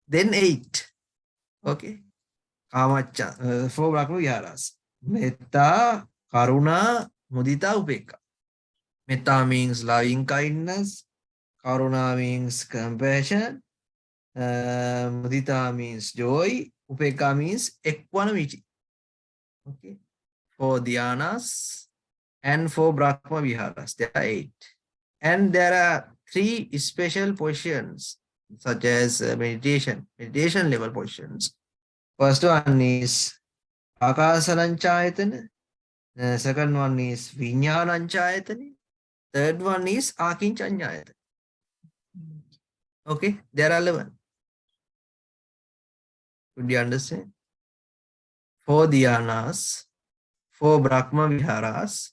Then 8. Okay. Kamacha, 4 Brahma Viharas. Metta, Karuna, Mudita, Upeka. Metta means loving kindness. Karuna means compassion. Mudita means joy. Upeka means equanimity. Okay. 4 dhyanas and 4 Brahma Viharas. There are 8. And there are 3 special positions, such as meditation level positions. First one is Akasananchayatana. Second one is Vijnananchayatana. Third one is Akinchanyayatana. Okay, there are 11. Could you understand? 4 dhyanas, 4 Brahma Viharas,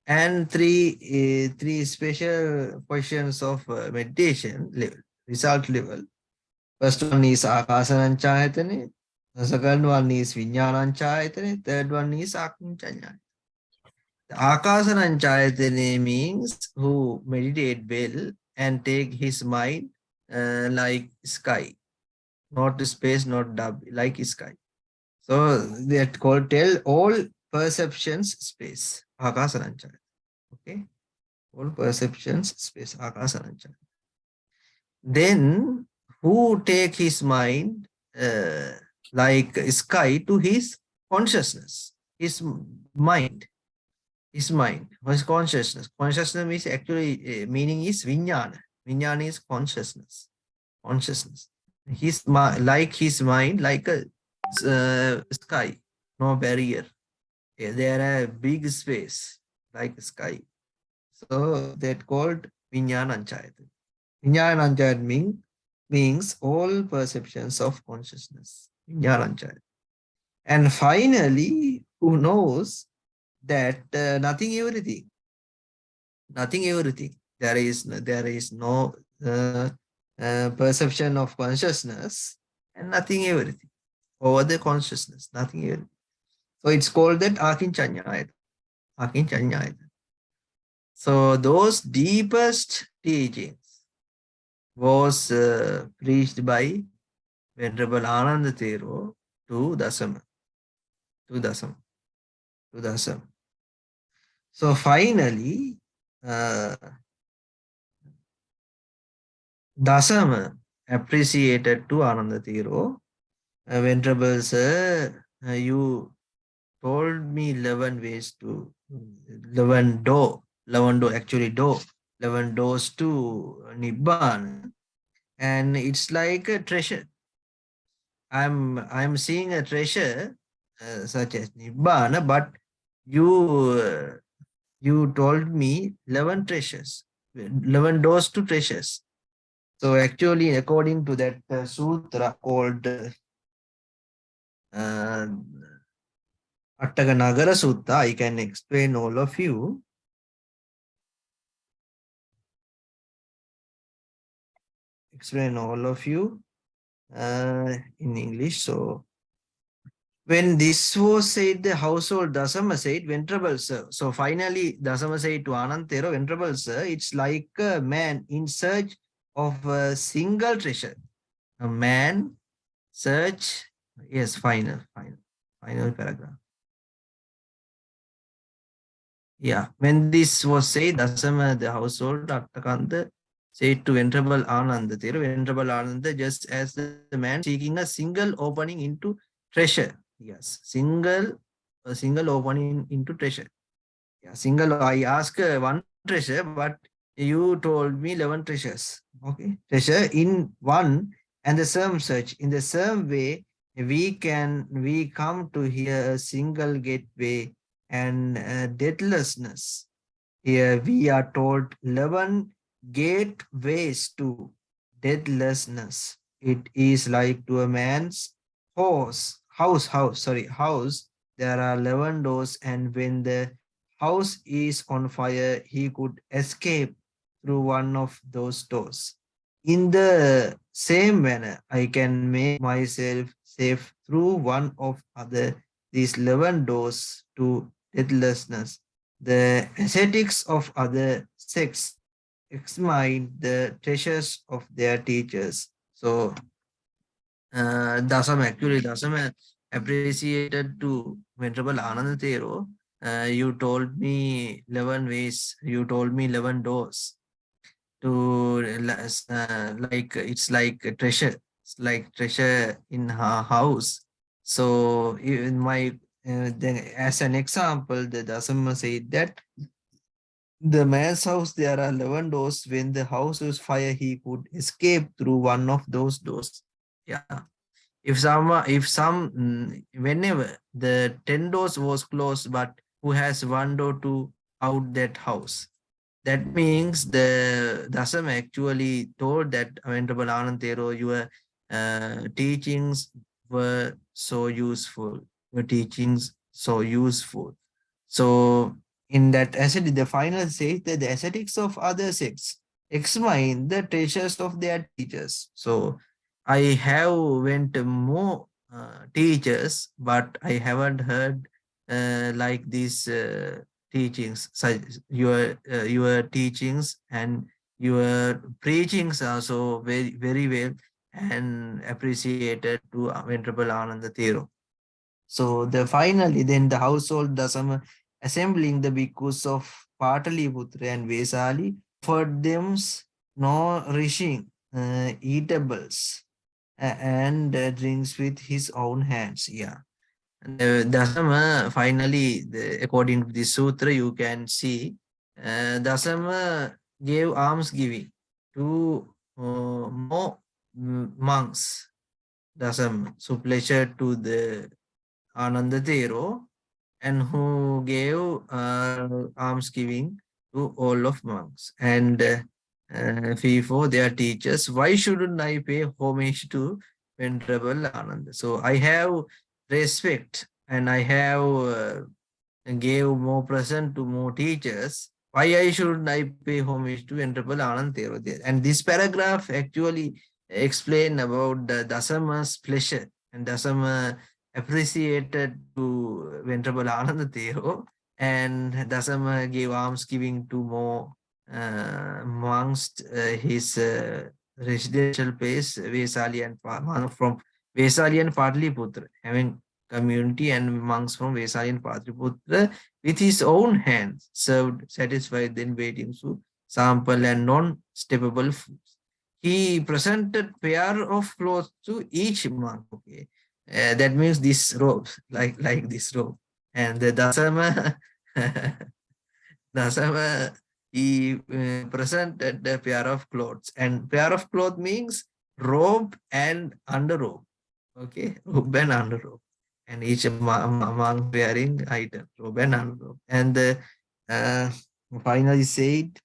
and 3 special positions of meditation level, result level. First one is Akasananchayatana. The second one is Vijnananchayatana. Third one is Akinchanyayatana. The Akasananchayatana means who meditate well and take his mind like sky. Not space, not dub, like sky. So that called tell all perceptions space. Akasananchayatana. Okay. All perceptions space. Akasananchayatana. Then who take his mind like sky to his consciousness, his mind, his consciousness. Consciousness is actually meaning is vijnana. Vijnana is consciousness. His like his mind, like a sky, no barrier. There are big space like sky. So that called Vijnananchayatana. Vijnananchayatana means all perceptions of consciousness. Vijnananchayatana. And finally, who knows that nothing everything. There is no perception of consciousness and nothing everything. Over the consciousness, nothing everything. So it's called that Akinchanyayatana. So those deepest teachings was preached by Venerable Ananda Thero to Dasama. So finally, Dasama appreciated to Ananda Thero. Venerable sir, you told me 11 ways to 11 doors to Nibbana, and it's like a treasure. I'm seeing a treasure such as Nibbana, but you told me 11 treasures, 11 doors to treasures. So actually, according to that sutra called Attaka Nagara Sutta, I can explain all of you. In English. So when this was said, the household Dasama said, Venerable sir. So finally, Dasama said to Ananda Thero, Venerable sir, it's like a man in search of a single treasure. A man search, yes, final paragraph. Yeah, when this was said, Dasama, the household, Attakanta, said to Venerable Ananda Thero, Venerable Ananda, just as the man seeking a single opening into treasure. Yes, single opening into treasure. Yeah, single, I asked one treasure, but you told me 11 treasures. Okay, treasure in one and the same search. In the same way, we come to hear a single gateway and deathlessness. Here we are told 11 gateways to deathlessness. It is like to a man's house. There are 11 doors, and when the house is on fire, he could escape through one of those doors. In the same manner, I can make myself safe through one of other these 11 doors to deathlessness. The ascetics of other sects examine the treasures of their teachers. So Dasam appreciated to Venerable Ananda Thero. You told me 11 ways, you told me 11 doors to like it's like a treasure. It's like treasure in her house. So in my then as an example, the Dasama said that the man's house, there are 11 doors. When the house was fire, he could escape through one of those doors. Yeah. Whenever the 10 doors was closed, but who has one door to out that house? That means the Dasam actually told that Venerable Anantero, your teachings were so useful. Your teachings so useful. So in that ascetic, the final says that the ascetics of other sects examine the treasures of their teachers. So I have went more teachers, but I haven't heard like these teachings, such your teachings and your preachings are so very well and appreciated to Venerable Ananda Thero. So finally, then the household Dasama assembling the bhikkhus of Pataliputra and Vesali offered them nourishing eatables and drinks with his own hands. Yeah. Dasama, finally, according to the sutra, you can see Dasama gave almsgiving to more monks. Dasama, so pleasure to the Ananda Thero, and who gave almsgiving to all of monks and fee for their teachers. Why shouldn't I pay homage to Venerable Ananda? So I have respect and I have gave more present to more teachers. Why I should I pay homage to Venerable Anand Thero there? And this paragraph actually explain about the Dasama's pleasure, and Dasama appreciated to Venerable Anand Thero, and Dasama gave almsgiving to more amongst his residential place, Vesali and from Vesali and Patliputra, having community and monks from Vesali and Patriputra with his own hands served satisfied then waiting soup, sample and non-steppable foods. He presented pair of clothes to each monk. Okay, that means this robe, like this robe, and the Dasama, Dasama, he presented a pair of clothes, and pair of clothes means robe and underrobe. Okay, robe and underrobe, and each among wearing item, robe and underrobe. And uh, finally said,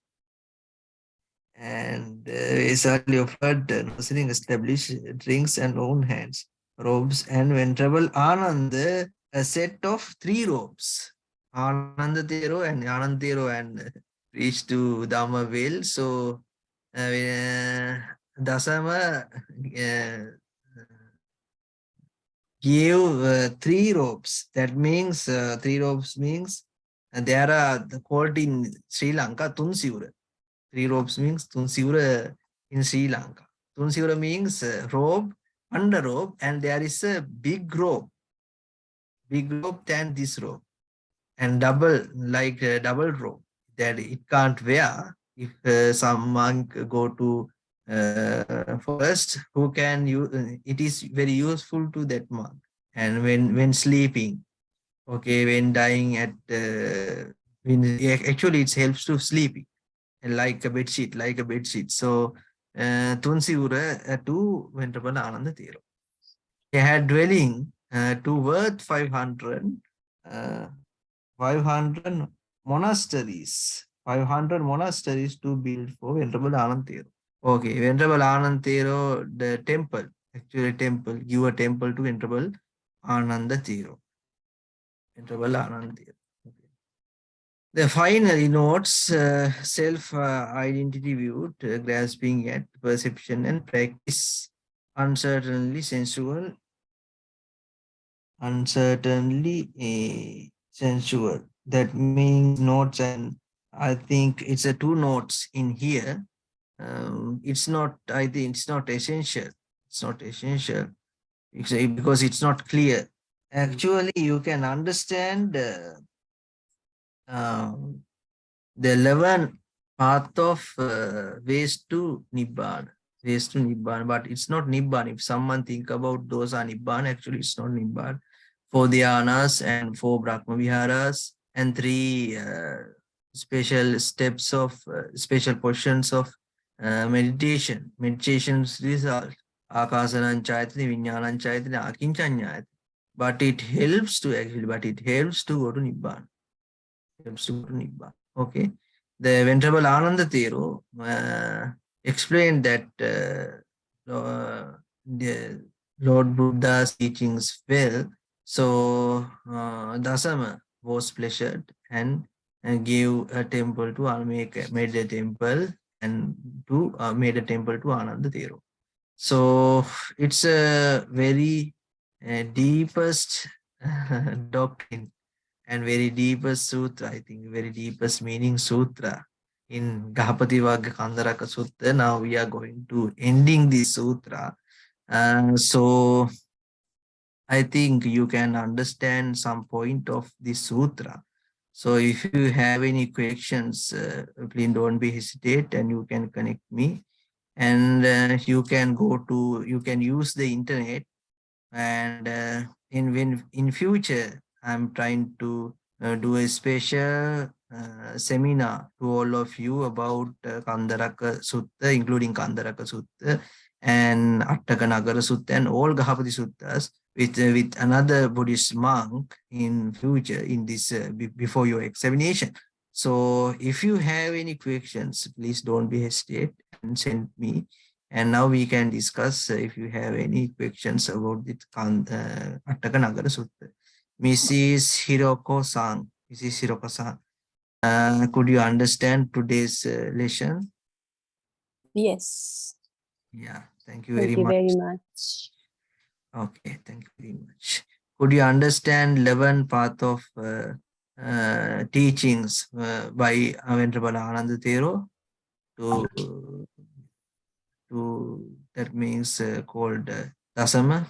and Vesali offered nursing established drinks and own hands, robes, and Venerable Anand a set of 3 robes. Ananda Thero and Anand Thero and reached to Dhamma Vale. So Dasama gave 3 robes. That means 3 robes means there are called in Sri Lanka Tunsivura. 3 robes means Tunsivura in Sri Lanka. Tunsivura means robe, under robe, and there is a big robe than this robe, and double like a double robe that it can't wear if some monk go to forest who can use. It is very useful to that monk, and when sleeping, okay, when dying at actually it helps to sleeping like a bed sheet. So Tunsi Ura to Venerable Ananda Thero. They had dwelling to worth 500 monasteries. 500 monasteries to build for Venerable Anantero. Okay, Venerable Anantero, the temple, actually temple, give a temple to Venerable Anandathero. Venerable Anandathero. Okay. The finally notes self-identity viewed, grasping at perception and practice, uncertainly sensual, sensual. That means notes, and I think it's a two notes in here. It's not, I think it's not essential. It's not essential because it's not clear. Actually, you can understand um, the 11 path of ways to Nibbana. Ways to Nibbana, but it's not Nibbana. If someone think about those are Nibbana, actually it's not Nibbana. 4 dhyanas and 4 Brahmaviharas and 3 special steps of special portions of meditation. Meditation's result. Akasanan Chaitanya, Vinyanan Chaitanya, Akinchanyayat. But it helps to go to Nibbana. Okay. The Venerable Anandathero explained that the Lord Buddha's teachings well. So Dasama was pleasured and gave a temple to made a temple and made a temple to Anandathero. So it's a very deepest doctrine and very deepest sutra, I think, very deepest meaning sutra in Gahapati Vagga Kandaraka Sutta. Now we are going to ending this sutra. So I think you can understand some point of this sutra. So if you have any questions, please don't be hesitate and you can connect me. And you can use the internet, and in future I'm trying to do a special seminar to all of you about Kandaraka Sutta, including Kandaraka Sutta and Attaka Nagara Sutta and all Gahapati Suttas with another Buddhist monk in future in this before your examination. So if you have any questions, please don't be hesitate and send me. And now we can discuss if you have any questions about the Attaka Nagara Sutta. Mrs. Hiroko-san, could you understand today's lesson? Yes. Yeah, thank you very Thank you much. very much. Okay, thank you very much. Could you understand 11 path of teachings by Venerable Anandathero that means called Dasama,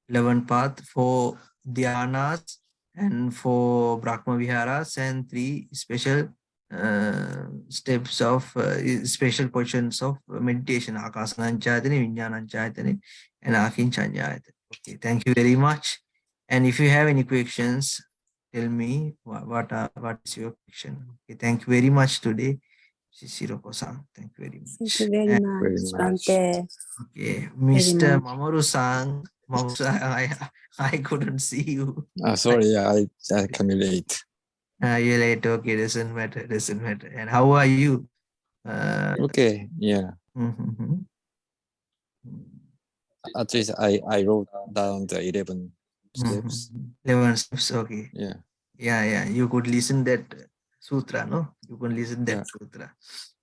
11 path, 4 dhyanas and 4 Brahma Viharas and 3 special steps of special portions of meditation, Akasananchayatane, Vinyananchayatane and Akinchanyayatane. Okay, thank you very much. And if you have any questions, tell me what is your question. Okay, thank you very much today. Shishiro-san, thank you very Thank much. you very And, much, much. Bante. okay, Very Mr. much. Mamoru-san, I couldn't see you. Sorry, I came late. You're late. Okay, doesn't matter. And how are you? Okay, yeah. Mhm. At least I wrote down the 11 steps. 11 steps. Okay. Yeah, Yeah. You could listen that sutra, no? You can listen that Yeah. sutra.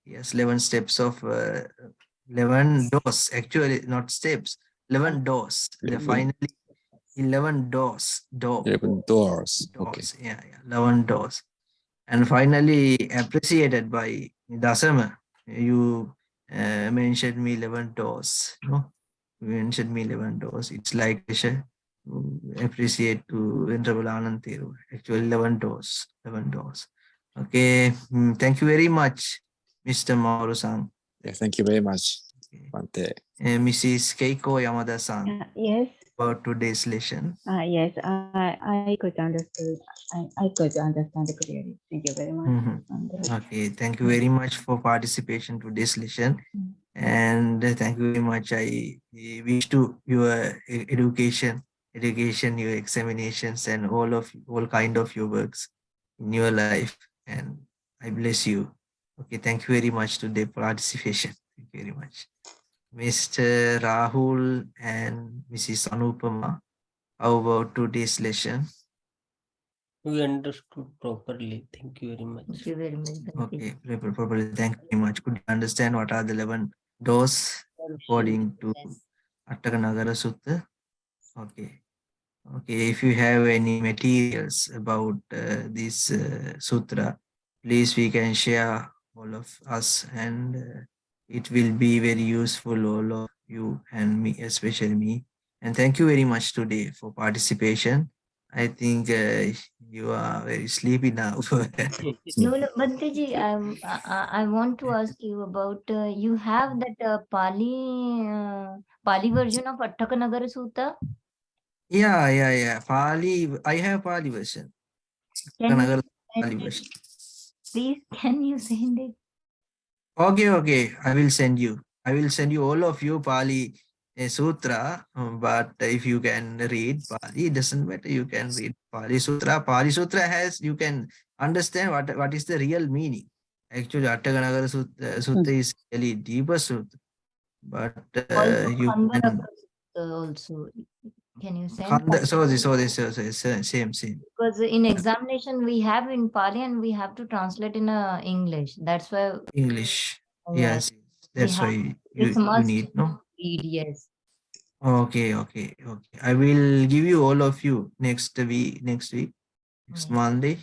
Yes, 11 steps of 11 doors. Actually, not steps. 11 doors. The 11. finally 11 doors. 11 doors. Okay. Doors. Yeah. 11 doors. And finally appreciated by Dasama. You mentioned me 11 doors. No? You mentioned me 11 doors. It's like appreciate to Venerable Anandathero. Actually 11 doors. 11 doors. Okay. Thank you very much, Mr. Mauro-san. Yeah, thank you very much, Okay. Bante. Mrs. Keiko Yamada-san, Yes. about today's lesson. Yes. I could understand. I could understand clearly. Thank you very much. Mhm. And, Okay, thank you very much for participation to this lesson. And thank you very much. I wish to your education, your examinations, and all kind of your works in your life. And I bless you. Okay, thank you very much today for participation. Thank you very much. Mr. Rahul and Mrs. Anupama, how about today's lesson? We understood properly. Thank you very Thank much. you very much, Bhante. Okay, properly. Thank you very much. Could you understand what are the 11 doors according to Yes. Attakanagara Sutta? Okay. Okay, if you have any materials about this sutra, please we can share all of us, and it will be very useful all of you and me, especially me. And thank you very much today for participation. I think you are very sleepy now. No, Bhante ji, I want to ask you about you have that Pali version of Attakanagara Sutta. Yeah. Pali, I have Pali version. Can you Kanagara Pali send it? version. Please, can you send it? Okay. I will send you. I will send you all of you Pali Sutra. But if you can read Pali, it doesn't matter. You can read Pali Sutra. Pali Sutra has, you can understand what is the real meaning. Actually, Attakanagara Sutra is really deeper Sutra. But Also, you can. Khandaraka Sutta also. Can you send? Same. Because in examination we have in Pali and we have to translate in English. That's why English. yes, Yes, we that's have. why It's you must need, no? read. Yes. Okay. I will give you all of you next week. Next Yes. Monday.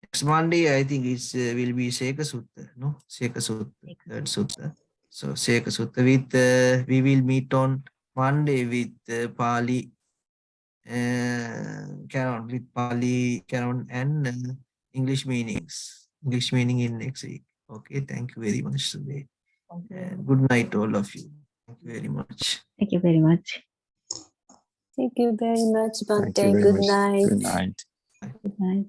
Next Monday, I think it's will be Sheka Sutta. No, Sheka Sutta, third Sutta. So Sheka Sutta with we will meet on Monday with Pali canon, and English meanings. English meaning in next week. Okay, thank you very much today. And good night, all of you. Thank you very much. Thank you very much. Thank you very much, Thank you Bhante. very Good much. night. Good night. Good night.